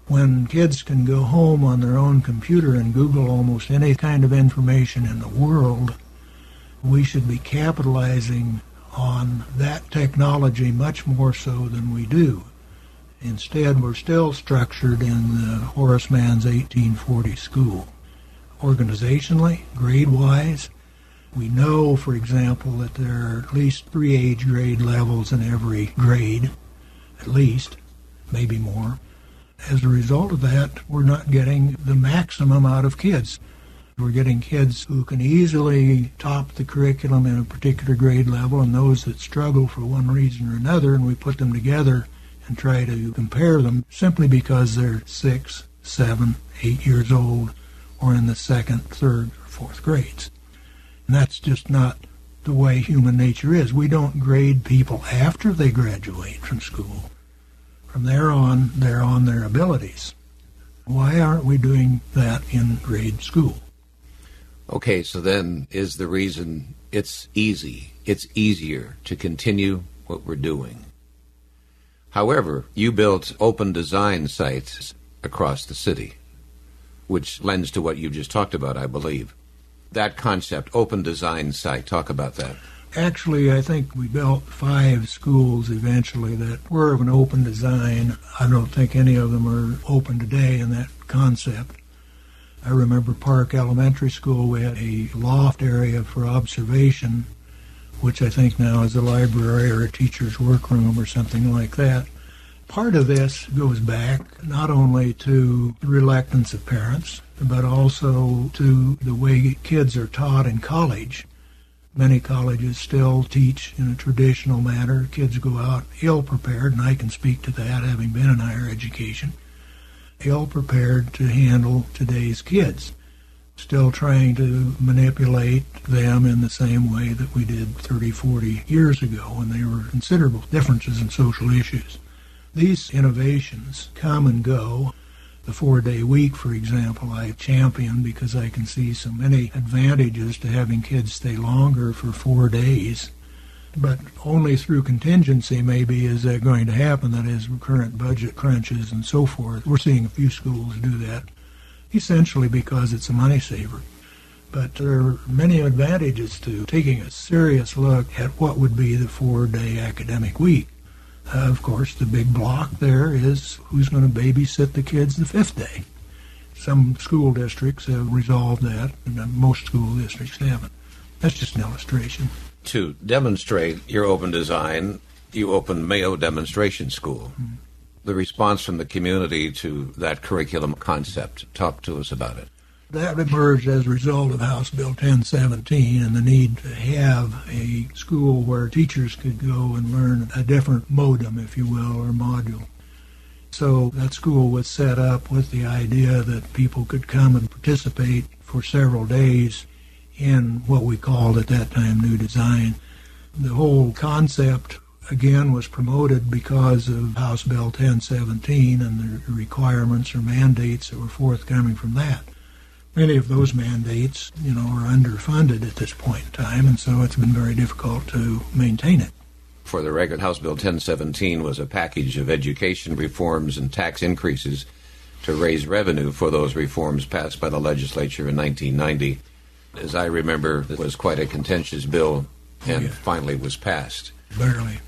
When kids can go home on their own computer and Google almost any kind of information in the world, we should be capitalizing on that technology much more so than we do. Instead, we're still structured in the Horace Mann's 1840 school. Organizationally, grade-wise, we know, for example, that there are at least 3 age grade levels in every grade, at least, maybe more. As a result of that, we're not getting the maximum out of kids. We're getting kids who can easily top the curriculum in a particular grade level and those that struggle for one reason or another, and we put them together and try to compare them simply because they're 6, 7, 8 years old or in the 2nd, 3rd, or 4th grades. And that's just not the way human nature is. We don't grade people after they graduate from school. From there on, they're on their abilities. Why aren't we doing that in grade school? Okay, so then is the reason it's easier to continue what we're doing. However, you built open design sites across the city, which lends to what you just talked about, I believe. That concept, open design site, talk about that. Actually, I think we built 5 schools eventually that were of an open design. I don't think any of them are open today in that concept. I remember Park Elementary School, we had a loft area for observation, which I think now is a library or a teacher's workroom or something like that. Part of this goes back not only to the reluctance of parents, but also to the way kids are taught in college. Many colleges still teach in a traditional manner. Kids go out ill-prepared, and I can speak to that, having been in higher education, ill-prepared to handle today's kids, still trying to manipulate them in the same way that we did 30, 40 years ago when there were considerable differences in social issues. These innovations come and go. The 4-day week, for example, I champion because I can see so many advantages to having kids stay longer for 4 days. But only through contingency maybe is that going to happen, that is, current budget crunches and so forth. We're seeing a few schools do that, essentially because it's a money saver. But there are many advantages to taking a serious look at what would be the 4-day academic week. Of course, the big block there is who's going to babysit the kids the 5th day. Some school districts have resolved that, and most school districts haven't. That's just an illustration. To demonstrate your open design, you opened Mayo Demonstration School. Mm-hmm. The response from the community to that curriculum concept, talk to us about it. That emerged as a result of House Bill 1017 and the need to have a school where teachers could go and learn a different modem, if you will, or module. So that school was set up with the idea that people could come and participate for several days in what we called at that time New Design. The whole concept, again, was promoted because of House Bill 1017 and the requirements or mandates that were forthcoming from that. Many of those mandates, are underfunded at this point in time, and so it's been very difficult to maintain it. For the record, House Bill 1017 was a package of education reforms and tax increases to raise revenue for those reforms passed by the legislature in 1990. As I remember, it was quite a contentious bill and finally was passed. Barely.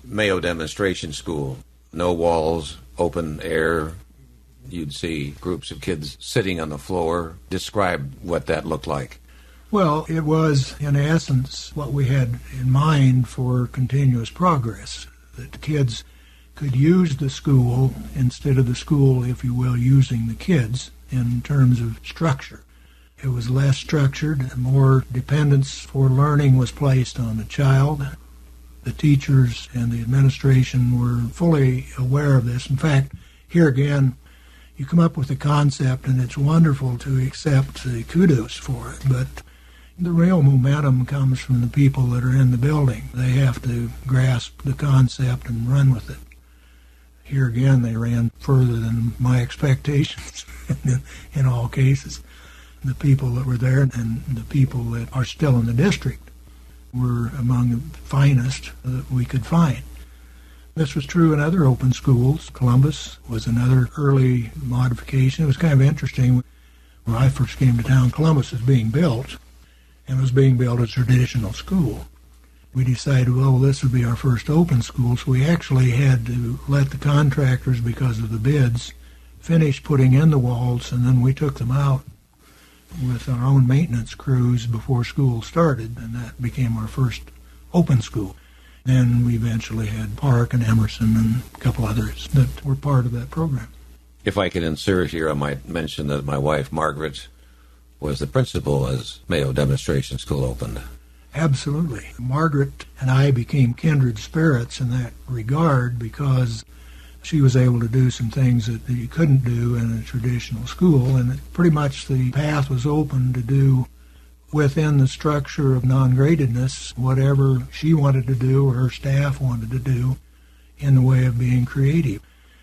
Mayo Demonstration School, no walls, open air. You'd see groups of kids sitting on the floor. Describe what that looked like. Well, it was, in essence, what we had in mind for continuous progress, that the kids could use the school instead of the school, if you will, using the kids in terms of structure. It was less structured, more dependence for learning was placed on the child. The teachers and the administration were fully aware of this. In fact, here again, you come up with a concept and it's wonderful to accept the kudos for it, but the real momentum comes from the people that are in the building. They have to grasp the concept and run with it. Here again, they ran further than my expectations in all cases. The people that were there and the people that are still in the district were among the finest that we could find. This was true in other open schools. Columbus was another early modification. It was kind of interesting. When I first came to town, Columbus was being built, and was being built as a traditional school. We decided, well, this would be our first open school, so we actually had to let the contractors, because of the bids, finish putting in the walls, and then we took them out with our own maintenance crews before school started, and that became our first open school. Then we eventually had Park and Emerson and a couple others that were part of that program. If I could insert here, I might mention that my wife, Margaret, was the principal as Mayo Demonstration School opened. Absolutely. Margaret and I became kindred spirits in that regard because she was able to do some things that you couldn't do in a traditional school, and pretty much the path was open to do within the structure of non-gradedness whatever she wanted to do or her staff wanted to do in the way of being creative.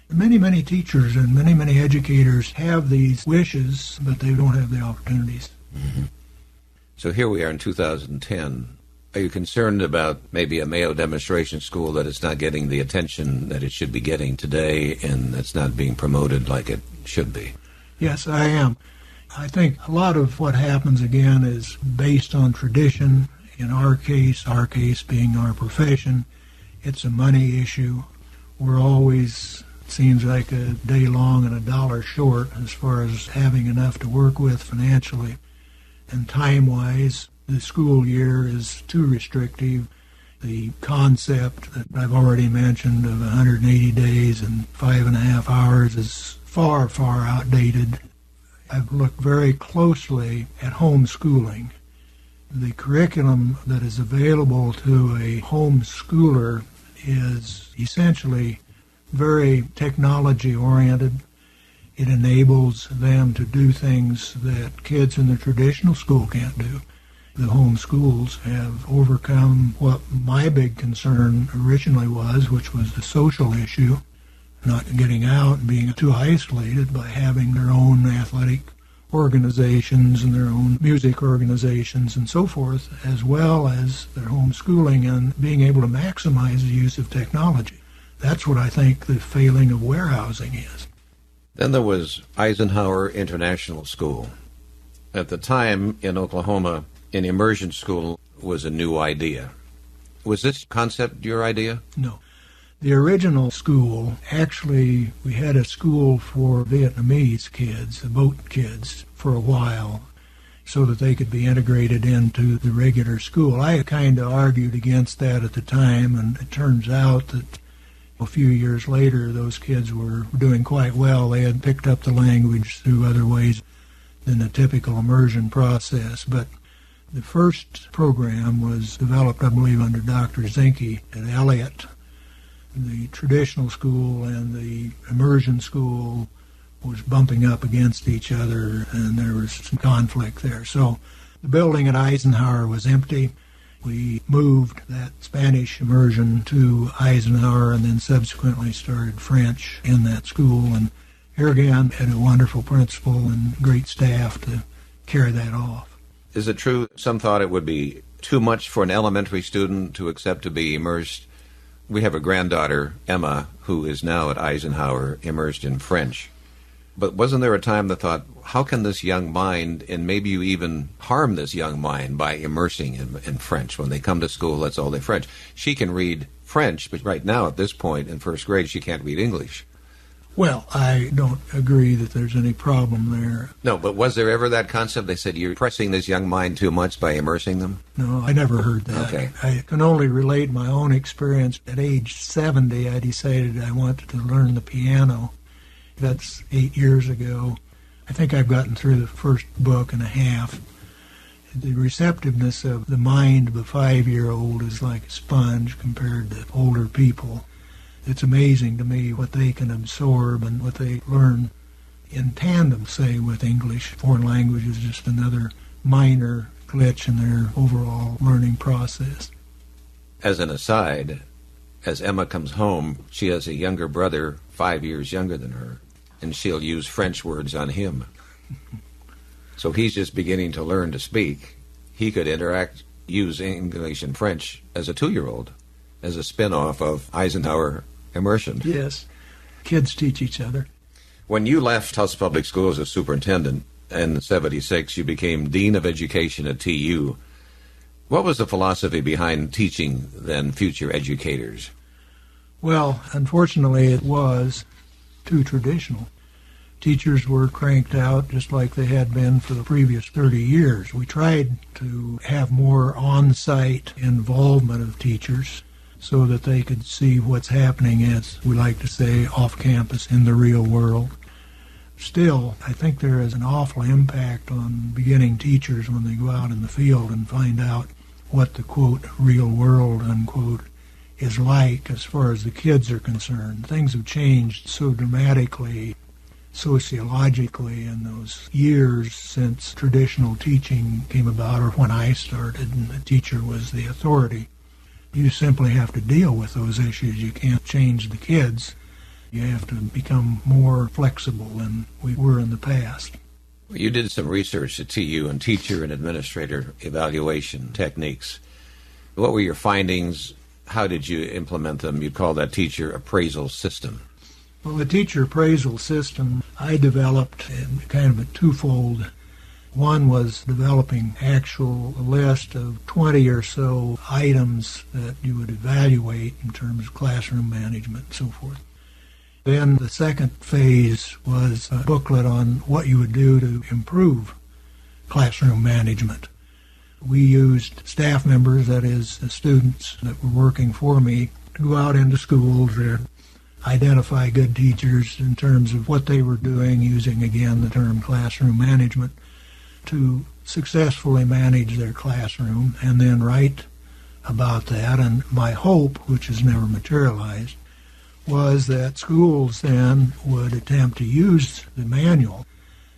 Many, many teachers and many, many educators have these wishes, but they don't have the opportunities. Mm-hmm. So here we are in 2010. Are you concerned about maybe a Mayo Demonstration School that it's not getting the attention that it should be getting today and it's not being promoted like it should be? Yes, I am. I think a lot of what happens, again, is based on tradition. In our case being our profession, it's a money issue. We're always, it seems like, a day long and a dollar short as far as having enough to work with financially. And time-wise, the school year is too restrictive. The concept that I've already mentioned of 180 days and 5.5 hours is far, far outdated. I've looked very closely at homeschooling. The curriculum that is available to a homeschooler is essentially very technology-oriented. It enables them to do things that kids in the traditional school can't do. The home schools have overcome what my big concern originally was, which was the social issue, not getting out and being too isolated by having their own athletic organizations and their own music organizations and so forth, as well as their homeschooling and being able to maximize the use of technology. That's what I think the failing of warehousing is. Then there was Eisenhower International School. At the time in Oklahoma, an immersion school was a new idea. Was this concept your idea? No. The original school, actually, we had a school for Vietnamese kids, the boat kids, for a while, so that they could be integrated into the regular school. I kind of argued against that at the time, and it turns out that a few years later, those kids were doing quite well. They had picked up the language through other ways than the typical immersion process. But the first program was developed, I believe, under Dr. Zinke at Elliott. The traditional school and the immersion school was bumping up against each other, and there was some conflict there. So the building at Eisenhower was empty. We moved that Spanish immersion to Eisenhower and then subsequently started French in that school. And here again, had a wonderful principal and great staff to carry that off. Is it true some thought it would be too much for an elementary student to accept to be immersed? We have a granddaughter, Emma, who is now at Eisenhower, immersed in French. But wasn't there a time that thought, how can this young mind, and maybe you even harm this young mind by immersing in French? When they come to school, that's all they French. She can read French, but right now at this point in first grade, she can't read English. Well, I don't agree that there's any problem there. No, but was there ever that concept? They said you're pressing this young mind too much by immersing them? No, I never heard that. Okay. I can only relate my own experience. At age 70, I decided I wanted to learn the piano. That's 8 years ago. I think I've gotten through the first book and a half. The receptiveness of the mind of a 5-year-old is like a sponge compared to older people. It's amazing to me what they can absorb and what they learn in tandem, say, with English. Foreign language is just another minor glitch in their overall learning process. As an aside, as Emma comes home, she has a younger brother, 5 years younger than her, and she'll use French words on him. So he's just beginning to learn to speak. He could use English and French as a 2-year-old, as a spin-off of Eisenhower immersion. Yes. Kids teach each other. When you left Tulsa Public Schools as superintendent in '76, you became Dean of Education at TU. What was the philosophy behind teaching then future educators? Well, unfortunately, it was too traditional. Teachers were cranked out just like they had been for the previous 30 years. We tried to have more on-site involvement of teachers so that they could see what's happening, as we like to say, off campus in the real world. Still, I think there is an awful impact on beginning teachers when they go out in the field and find out what the, quote, real world, unquote, is like as far as the kids are concerned. Things have changed so dramatically sociologically in those years since traditional teaching came about, or when I started and the teacher was the authority. You simply have to deal with those issues. You can't change the kids. You have to become more flexible than we were in the past. You did some research at TU on teacher and administrator evaluation techniques. What were your findings? How did you implement them? You call that teacher appraisal system. Well, the teacher appraisal system I developed in kind of a twofold. One was developing actual list of 20 or so items that you would evaluate in terms of classroom management and so forth. Then the second phase was a booklet on what you would do to improve classroom management. We used staff members, that is, the students that were working for me, to go out into schools and identify good teachers in terms of what they were doing, using, again, the term classroom management, to successfully manage their classroom and then write about that. And my hope, which has never materialized, was that schools then would attempt to use the manual.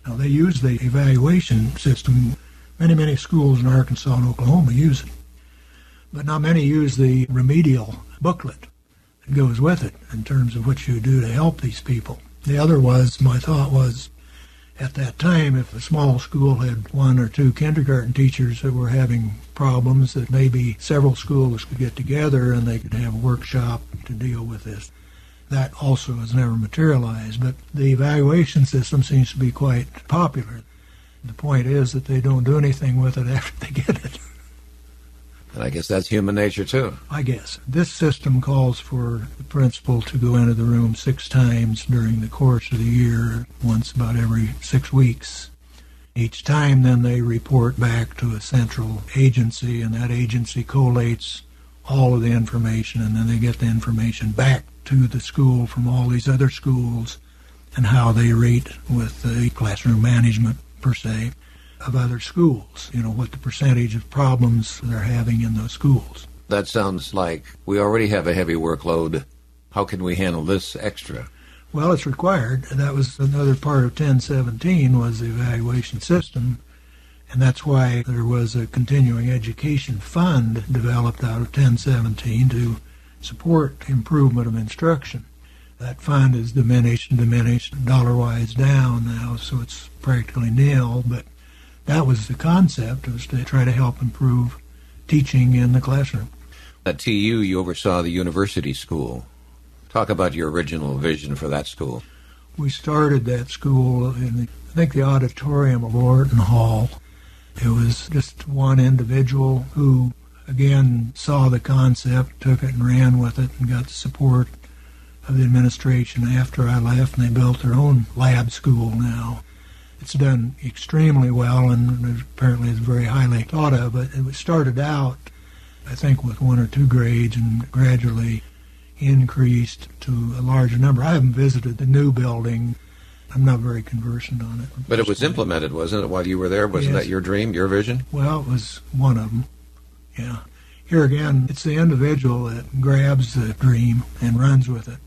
Now, they use the evaluation system. Many schools in Arkansas and Oklahoma use it. But not many use the remedial booklet that goes with it in terms of what you do to help these people. The other was, my thought was, at that time, if a small school had 1 or 2 kindergarten teachers that were having problems, that maybe several schools could get together and they could have a workshop to deal with this. That also has never materialized, but the evaluation system seems to be quite popular. The point is that they don't do anything with it after they get it. And I guess that's human nature, too. I guess. This system calls for the principal to go into the room 6 times during the course of the year, once about every 6 weeks. Each time, then, they report back to a central agency, and that agency collates all of the information, and then they get the information back to the school from all these other schools and how they rate with the classroom management, per se, of other schools, what the percentage of problems they're having in those schools. That sounds like we already have a heavy workload. How can we handle this extra? Well, it's required. That was another part of 1017 was the evaluation system, and that's why there was a continuing education fund developed out of 1017 to support improvement of instruction. That fund is diminished, dollar-wise down now, so it's practically nil, but that was the concept, was to try to help improve teaching in the classroom. At TU, you oversaw the university school. Talk about your original vision for that school. We started that school in, I think, the auditorium of Lorton Hall. It was just one individual who, again, saw the concept, took it and ran with it, and got the support of the administration after I left, and they built their own lab school now. It's done extremely well, and apparently is very highly thought of, but it started out, I think, with 1 or 2 grades and gradually increased to a larger number. I haven't visited the new building. I'm not very conversant on it. But it was implemented, wasn't it, while you were there? Wasn't that your dream, your vision? Well, it was one of them, yeah. Here again, it's the individual that grabs the dream and runs with it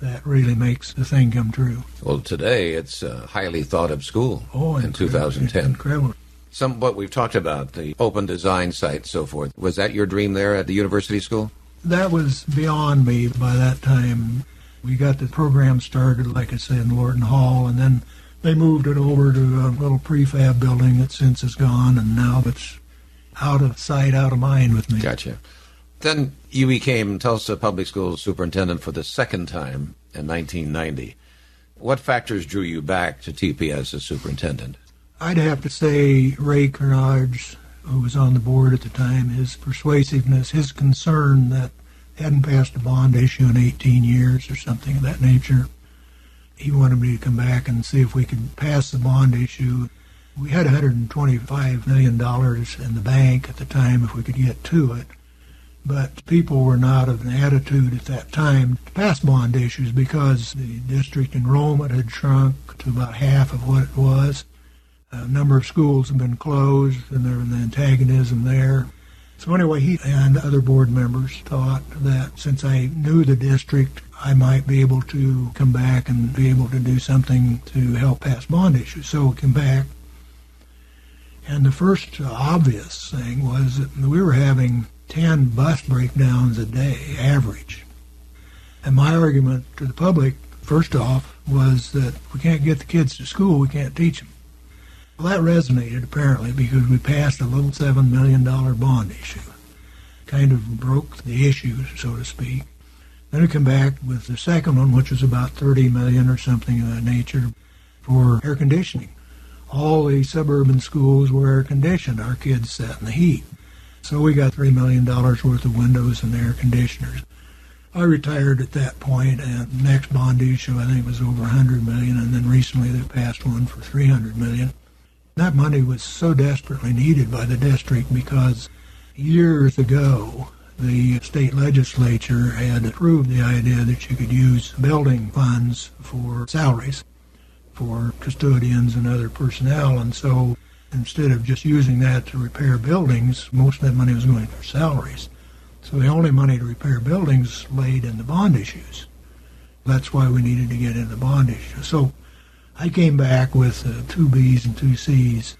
that really makes the thing come true. Well, today it's a highly thought-of school in 2010. Incredible. What we've talked about, the open design site, so forth. Was that your dream there at the university school? That was beyond me by that time. We got the program started, like I said, in Lorton Hall, and then they moved it over to a little prefab building that since is gone, and now it's out of sight, out of mind with me. Gotcha. Then you became Tulsa Public Schools superintendent for the second time in 1990. What factors drew you back to TPS as superintendent? I'd have to say Ray Kernodge, who was on the board at the time, his persuasiveness, his concern that hadn't passed a bond issue in 18 years or something of that nature. He wanted me to come back and see if we could pass the bond issue. We had $125 million in the bank at the time if we could get to it. But people were not of an attitude at that time to pass bond issues because the district enrollment had shrunk to about half of what it was. A number of schools have been closed, and there was an antagonism there. So anyway, he and other board members thought that since I knew the district, I might be able to come back and be able to do something to help pass bond issues. So we came back. And the first obvious thing was that we were having 10 bus breakdowns a day, average. And my argument to the public, first off, was that if we can't get the kids to school, we can't teach them. Well, that resonated, apparently, because we passed a little $7 million bond issue. Kind of broke the issue, so to speak. Then we come back with the second one, which was about $30 million or something of that nature, for air conditioning. All the suburban schools were air-conditioned. Our kids sat in the heat. So we got $3 million worth of windows and air conditioners. I retired at that point, and the next bond issue, I think, was over $100 million, and then recently they passed one for $300 million. That money was so desperately needed by the district because years ago, the state legislature had approved the idea that you could use building funds for salaries for custodians and other personnel, and so instead of just using that to repair buildings, most of that money was going for salaries. So the only money to repair buildings laid in the bond issues. That's why we needed to get in the bond issue. So I came back with 2 B's and 2 C's,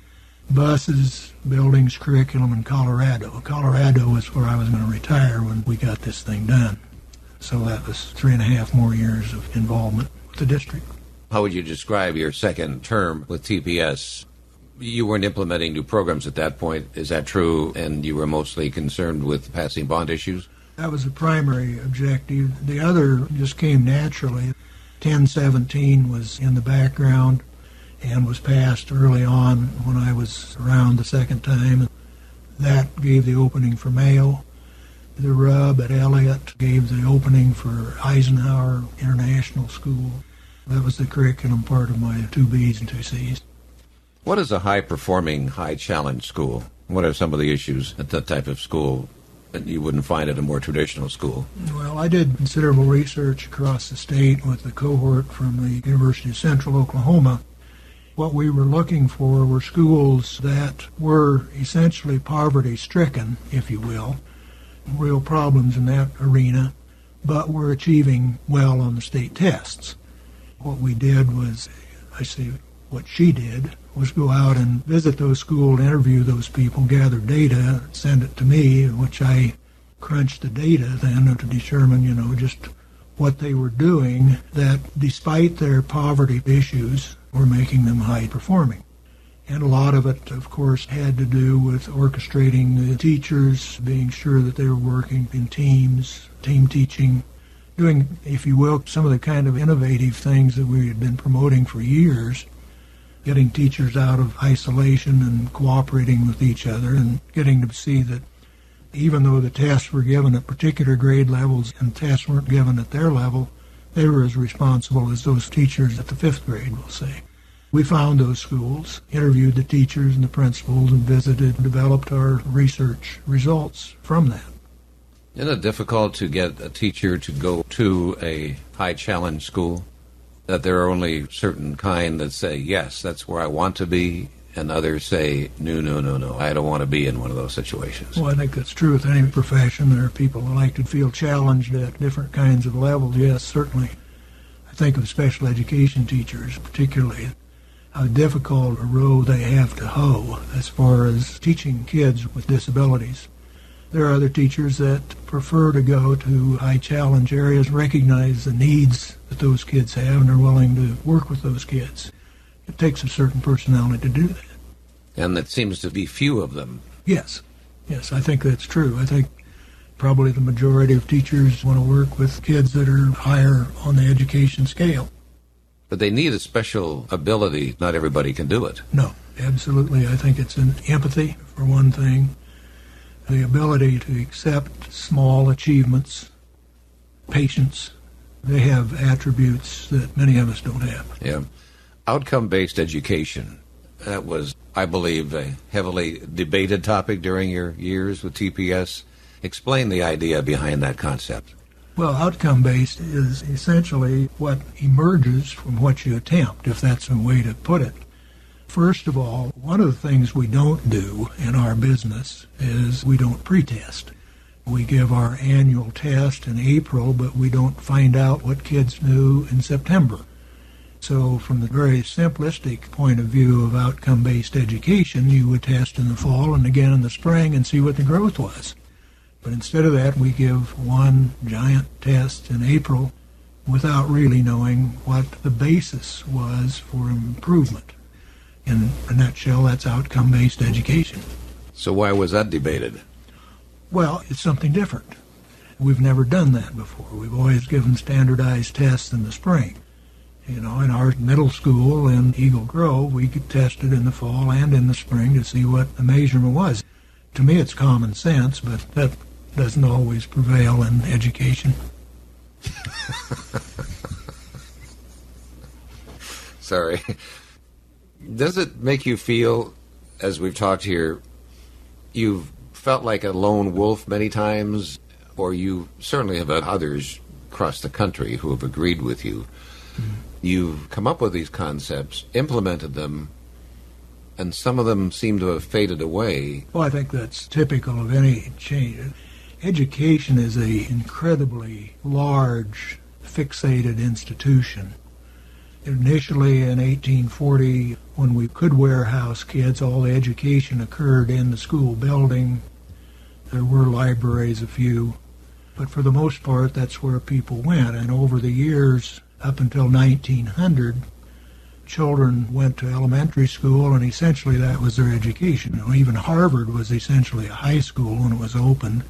buses, buildings, curriculum, and Colorado. Colorado was where I was going to retire when we got this thing done. So that was 3.5 more years of involvement with the district. How would you describe your second term with TPS? You weren't implementing new programs at that point, is that true? And you were mostly concerned with passing bond issues? That was the primary objective. The other just came naturally. 1017 was in the background and was passed early on when I was around the second time. That gave the opening for Mayo. The RUB at Elliott gave the opening for Eisenhower International School. That was the curriculum part of my 2 B's and 2 C's. What is a high-performing, high-challenge school? What are some of the issues at that type of school that you wouldn't find at a more traditional school? Well, I did considerable research across the state with the cohort from the University of Central Oklahoma. What we were looking for were schools that were essentially poverty-stricken, if you will, real problems in that arena, but were achieving well on the state tests. What we did was, what she did was go out and visit those schools, interview those people, gather data, send it to me, which I crunched the data then to determine, just what they were doing that despite their poverty issues were making them high performing. And a lot of it, of course, had to do with orchestrating the teachers, being sure that they were working in teams, team teaching, doing, if you will, some of the kind of innovative things that we had been promoting for years, getting teachers out of isolation and cooperating with each other and getting to see that even though the tests were given at particular grade levels and tests weren't given at their level, they were as responsible as those teachers at the 5th grade, we'll say. We found those schools, interviewed the teachers and the principals, and visited and developed our research results from that. Isn't it difficult to get a teacher to go to a high-challenge school? That there are only certain kind that say, yes, that's where I want to be, and others say, no, I don't want to be in one of those situations. Well, I think that's true with any profession. There are people who like to feel challenged at different kinds of levels. Yes, certainly. I think of special education teachers particularly, how difficult a row they have to hoe as far as teaching kids with disabilities. There are other teachers that prefer to go to high-challenge areas, recognize the needs that those kids have, and are willing to work with those kids. It takes a certain personality to do that. And it seems to be few of them. Yes, I think that's true. I think probably the majority of teachers want to work with kids that are higher on the education scale. But they need a special ability. Not everybody can do it. No, absolutely. I think it's an empathy, for one thing. The ability to accept small achievements, patience. They have attributes that many of us don't have. Yeah. Outcome-based education. That was, I believe, a heavily debated topic during your years with TPS. Explain the idea behind that concept. Well, outcome-based is essentially what emerges from what you attempt, if that's a way to put it. First of all, one of the things we don't do in our business is we don't pretest. We give our annual test in April, but we don't find out what kids knew in September. So from the very simplistic point of view of outcome-based education, you would test in the fall and again in the spring and see what the growth was. But instead of that, we give one giant test in April without really knowing what the basis was for improvement. In a nutshell, that's outcome-based education. So why was that debated? Well, it's something different. We've never done that before. We've always given standardized tests in the spring. You know, in our middle school in Eagle Grove, we tested in the fall and in the spring to see what the measurement was. To me, it's common sense, but that doesn't always prevail in education. Sorry. Does it make you feel, as we've talked here, you've felt like a lone wolf many times, or you certainly have had others across the country who have agreed with you? Mm-hmm. You've come up with these concepts, implemented them, and some of them seem to have faded away. Well, I think that's typical of any change. Education is an incredibly large, fixated institution. Initially in 1840, when we could warehouse kids, all the education occurred in the school building. There were libraries, a few, but for the most part, that's where people went. And over the years, up until 1900, children went to elementary school, and essentially that was their education. You know, even Harvard was essentially a high school when it was opened.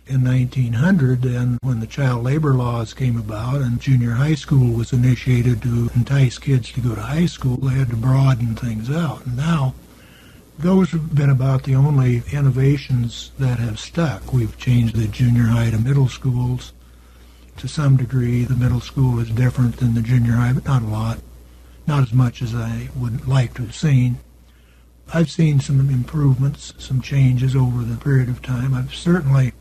In 1900, then, when the child labor laws came about and junior high school was initiated to entice kids to go to high school, they had to broaden things out. And now, those have been about the only innovations that have stuck. We've changed the junior high to middle schools. To some degree, the middle school is different than the junior high, but not a lot. Not as much as I would like to have seen. I've seen some improvements, some changes over the period of time. I've certainly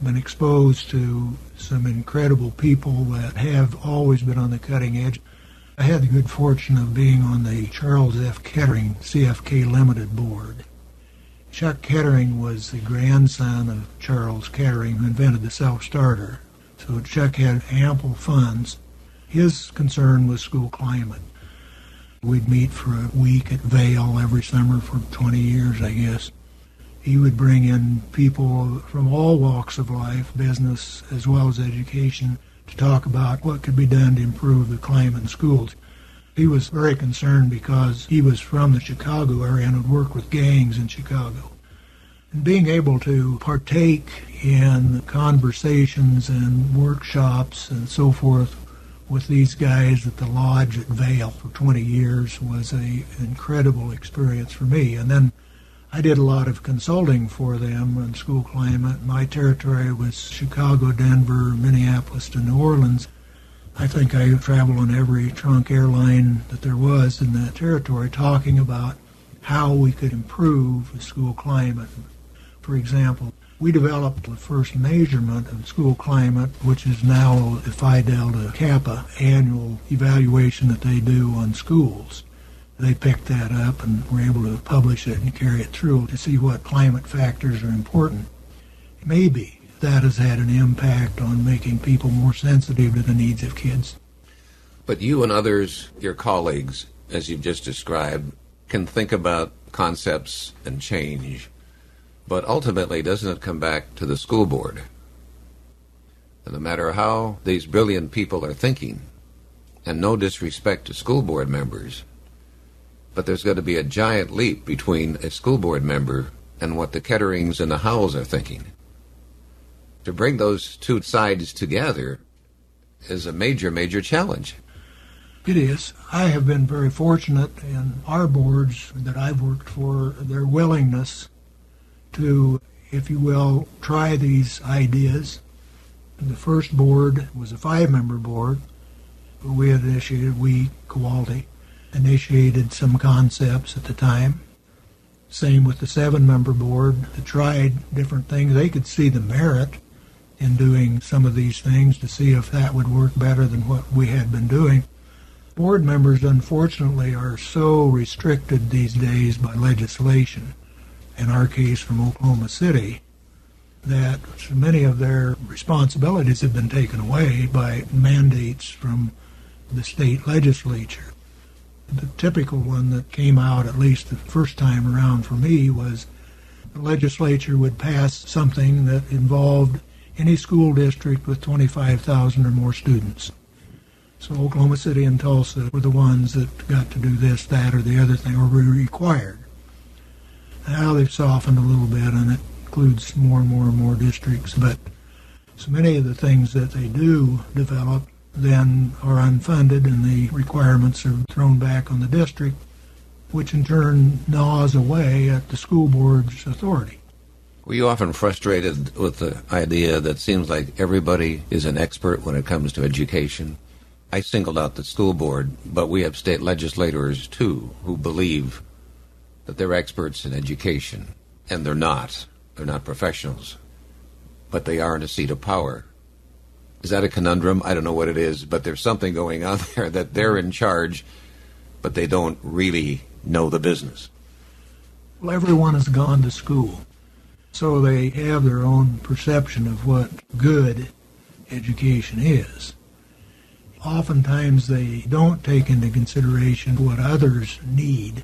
been exposed to some incredible people that have always been on the cutting edge. I had the good fortune of being on the Charles F. Kettering CFK Limited board. Chuck Kettering was the grandson of Charles Kettering, who invented the self-starter. So Chuck had ample funds. His concern was school climate. We'd meet for a week at Vail every summer for 20 years, I guess. He would bring in people from all walks of life, business as well as education, to talk about what could be done to improve the climate in schools. He was very concerned because he was from the Chicago area and would work with gangs in Chicago. And being able to partake in conversations and workshops and so forth with these guys at the lodge at Vail for 20 years was an incredible experience for me. And then I did a lot of consulting for them on school climate. My territory was Chicago, Denver, Minneapolis to New Orleans. I think I traveled on every trunk airline that there was in that territory talking about how we could improve the school climate. For example, we developed the first measurement of school climate, which is now the Phi Delta Kappa annual evaluation that they do on schools. They picked that up and were able to publish it and carry it through to see what climate factors are important. Maybe that has had an impact on making people more sensitive to the needs of kids. But you and others, your colleagues, as you've just described, can think about concepts and change. But ultimately, doesn't it come back to the school board? And no matter how these brilliant people are thinking, and no disrespect to school board members, but there's got to be a giant leap between a school board member and what the Ketterings and the Howells are thinking. To bring those two sides together is a major, major challenge. It is. I have been very fortunate in our boards that I've worked for, their willingness to, if you will, try these ideas. The first board was a 5-member board. We had Kowalty, initiated some concepts at the time. Same with the 7-member board that tried different things. They could see the merit in doing some of these things to see if that would work better than what we had been doing. Board members, unfortunately, are so restricted these days by legislation, in our case from Oklahoma City, that many of their responsibilities have been taken away by mandates from the state legislature. The typical one that came out, at least the first time around for me, was the legislature would pass something that involved any school district with 25,000 or more students. So Oklahoma City and Tulsa were the ones that got to do this, that, or the other thing, or were required. Now they've softened a little bit, and it includes more and more and more districts, but so many of the things that they do develop then are unfunded, and the requirements are thrown back on the district, which in turn gnaws away at the school board's authority. Were you often frustrated with the idea that seems like everybody is an expert when it comes to education? I singled out the school board, but we have state legislators, too, who believe that they're experts in education, and they're not. They're not professionals, but they are in a seat of power. Is that a conundrum? I don't know what it is, but there's something going on there that they're in charge, but they don't really know the business. Well, everyone has gone to school, so they have their own perception of what good education is. Oftentimes they don't take into consideration what others need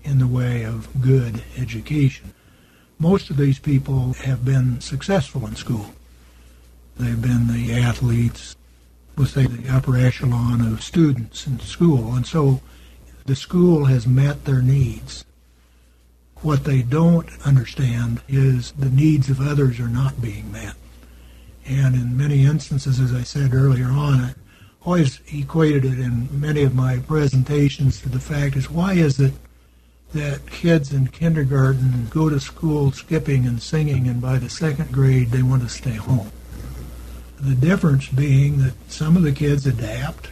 in the way of good education. Most of these people have been successful in school. They've been the athletes with the upper echelon of students in school, and so the school has met their needs. What they don't understand is the needs of others are not being met. And in many instances, as I said earlier on, I always equated it in many of my presentations to the fact is, why is it that kids in kindergarten go to school skipping and singing, and by the 2nd grade they want to stay home? The difference being that some of the kids adapt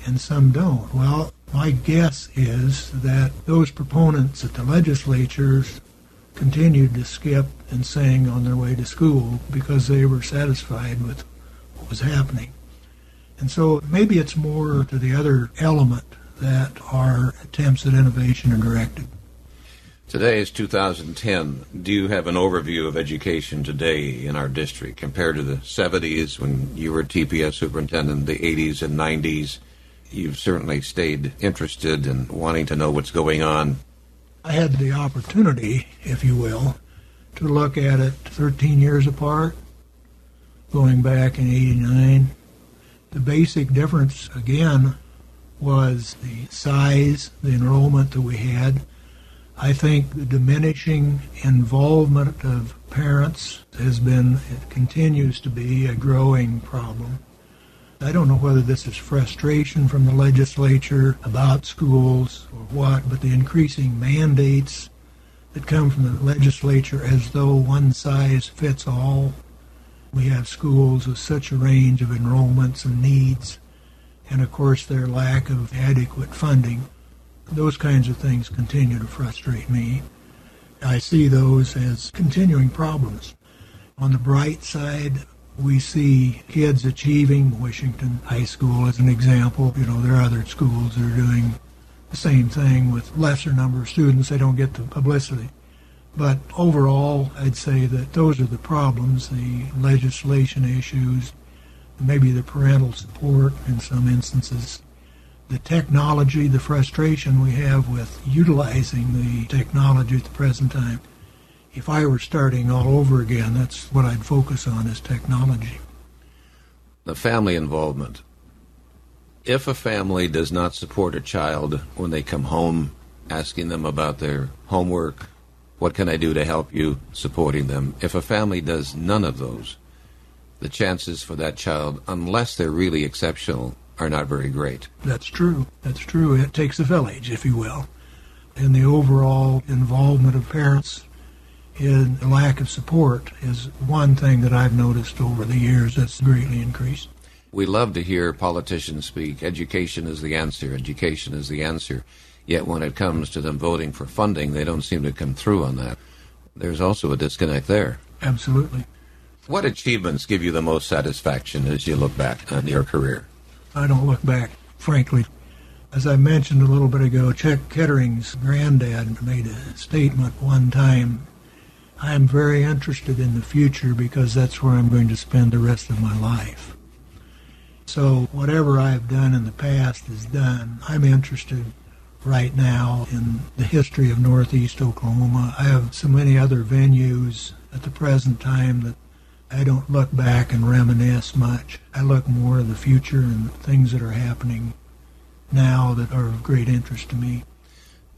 and some don't. Well, my guess is that those proponents at the legislatures continued to skip and sing on their way to school because they were satisfied with what was happening. And so maybe it's more to the other element that our attempts at innovation are directed. Today is 2010. Do you have an overview of education today in our district compared to the 70s when you were TPS superintendent, the 80s and 90s? You've certainly stayed interested in wanting to know what's going on. I had the opportunity, if you will, to look at it 13 years apart, going back in 89. The basic difference, again, was the size, the enrollment that we had. I think the diminishing involvement of parents it continues to be a growing problem. I don't know whether this is frustration from the legislature about schools or what, but the increasing mandates that come from the legislature as though one size fits all. We have schools with such a range of enrollments and needs, and of course their lack of adequate funding. Those kinds of things continue to frustrate me. I see those as continuing problems. On the bright side, we see kids achieving. Washington High School as an example. There are other schools that are doing the same thing with lesser number of students. They don't get the publicity. But overall, I'd say that those are the problems, the legislation issues, maybe the parental support in some instances, the technology, the frustration we have with utilizing the technology at the present time. If I were starting all over again, that's what I'd focus on is technology. The family involvement. If a family does not support a child when they come home, asking them about their homework, what can I do to help you, supporting them? If a family does none of those, the chances for that child, unless they're really exceptional, are not very great. That's true. That's true. It takes a village, if you will. And the overall involvement of parents in lack of support is one thing that I've noticed over the years that's greatly increased. We love to hear politicians speak, education is the answer, education is the answer. Yet when it comes to them voting for funding, they don't seem to come through on that. There's also a disconnect there. Absolutely. What achievements give you the most satisfaction as you look back on your career? I don't look back, frankly. As I mentioned a little bit ago, Chuck Kettering's granddad made a statement one time. I am very interested in the future because that's where I'm going to spend the rest of my life. So whatever I've done in the past is done. I'm interested right now in the history of Northeast Oklahoma. I have so many other venues at the present time that I don't look back and reminisce much. I look more at the future and things that are happening now that are of great interest to me.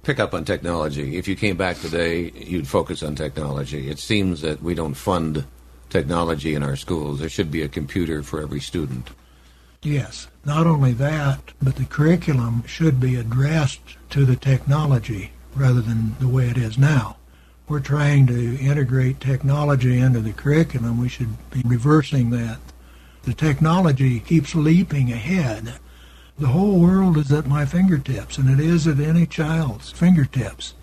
Pick up on technology. If you came back today, you'd focus on technology. It seems that we don't fund technology in our schools. There should be a computer for every student. Yes. Not only that, but the curriculum should be addressed to the technology rather than the way it is now. We're trying to integrate technology into the curriculum. We should be reversing that. The technology keeps leaping ahead. The whole world is at my fingertips, and it is at any child's fingertips.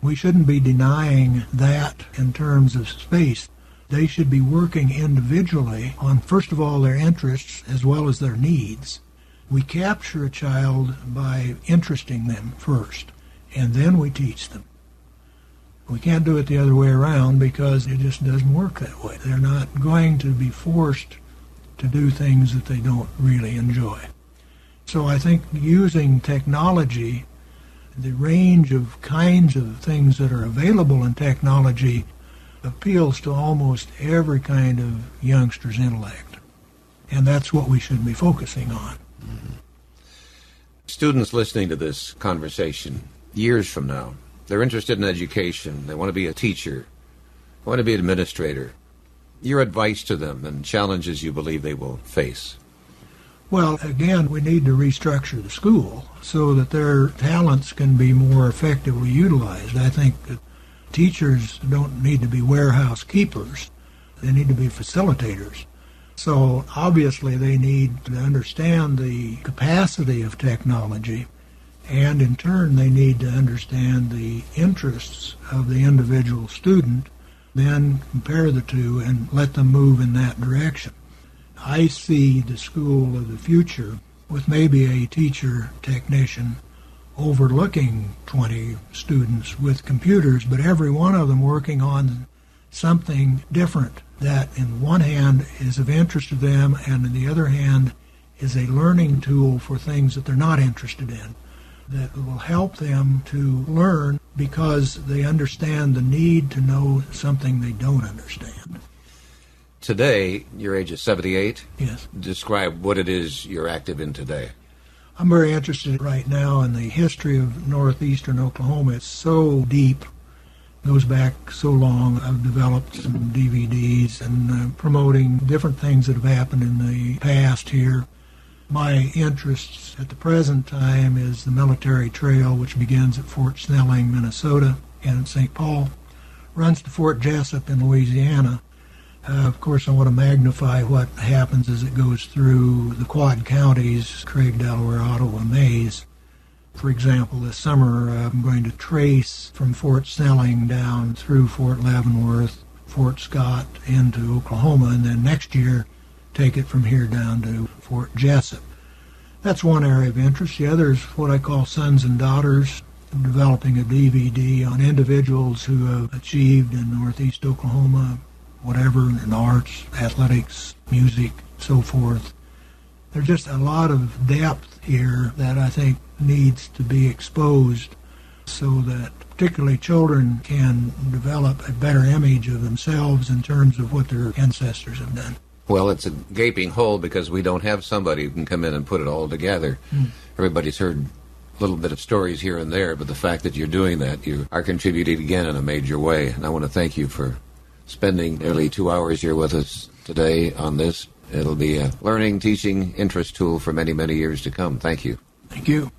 We shouldn't be denying that in terms of space. They should be working individually on, first of all, their interests as well as their needs. We capture a child by interesting them first, and then we teach them. We can't do it the other way around because it just doesn't work that way. They're not going to be forced to do things that they don't really enjoy. So I think using technology, the range of kinds of things that are available in technology appeals to almost every kind of youngster's intellect. And that's what we should be focusing on. Mm-hmm. Students listening to this conversation years from now, they're interested in education. They want to be a teacher. They want to be an administrator. Your advice to them and challenges you believe they will face? Well, again, we need to restructure the school so that their talents can be more effectively utilized. I think that teachers don't need to be warehouse keepers. They need to be facilitators. So obviously they need to understand the capacity of technology, and in turn they need to understand the interests of the individual student, then compare the two and let them move in that direction. I see the school of the future with maybe a teacher technician overlooking 20 students with computers, but every one of them working on something different that in one hand is of interest to them and in the other hand is a learning tool for things that they're not interested in, that will help them to learn because they understand the need to know something they don't understand. Today, your age is 78. Yes. Describe what it is you're active in today. I'm very interested right now in the history of northeastern Oklahoma. It's so deep, goes back so long. I've developed some DVDs and promoting different things that have happened in the past here. My interest at the present time is the military trail, which begins at Fort Snelling, Minnesota, and St. Paul, runs to Fort Jessup in Louisiana. Of course, I want to magnify what happens as it goes through the Quad Counties, Craig, Delaware, Ottawa, Mays. For example, this summer I'm going to trace from Fort Snelling down through Fort Leavenworth, Fort Scott, into Oklahoma, and then next year take it from here down to Fort Jessup. That's one area of interest. The other is what I call Sons and Daughters. I'm developing a DVD on individuals who have achieved in northeast Oklahoma, whatever, in arts, athletics, music, so forth. There's just a lot of depth here that I think needs to be exposed so that particularly children can develop a better image of themselves in terms of what their ancestors have done. Well, it's a gaping hole because we don't have somebody who can come in and put it all together. Everybody's heard a little bit of stories here and there, but the fact that you're doing that, you are contributing again in a major way. And I want to thank you for spending nearly 2 hours here with us today on this. It'll be a learning, teaching, interest tool for many, many years to come. Thank you. Thank you.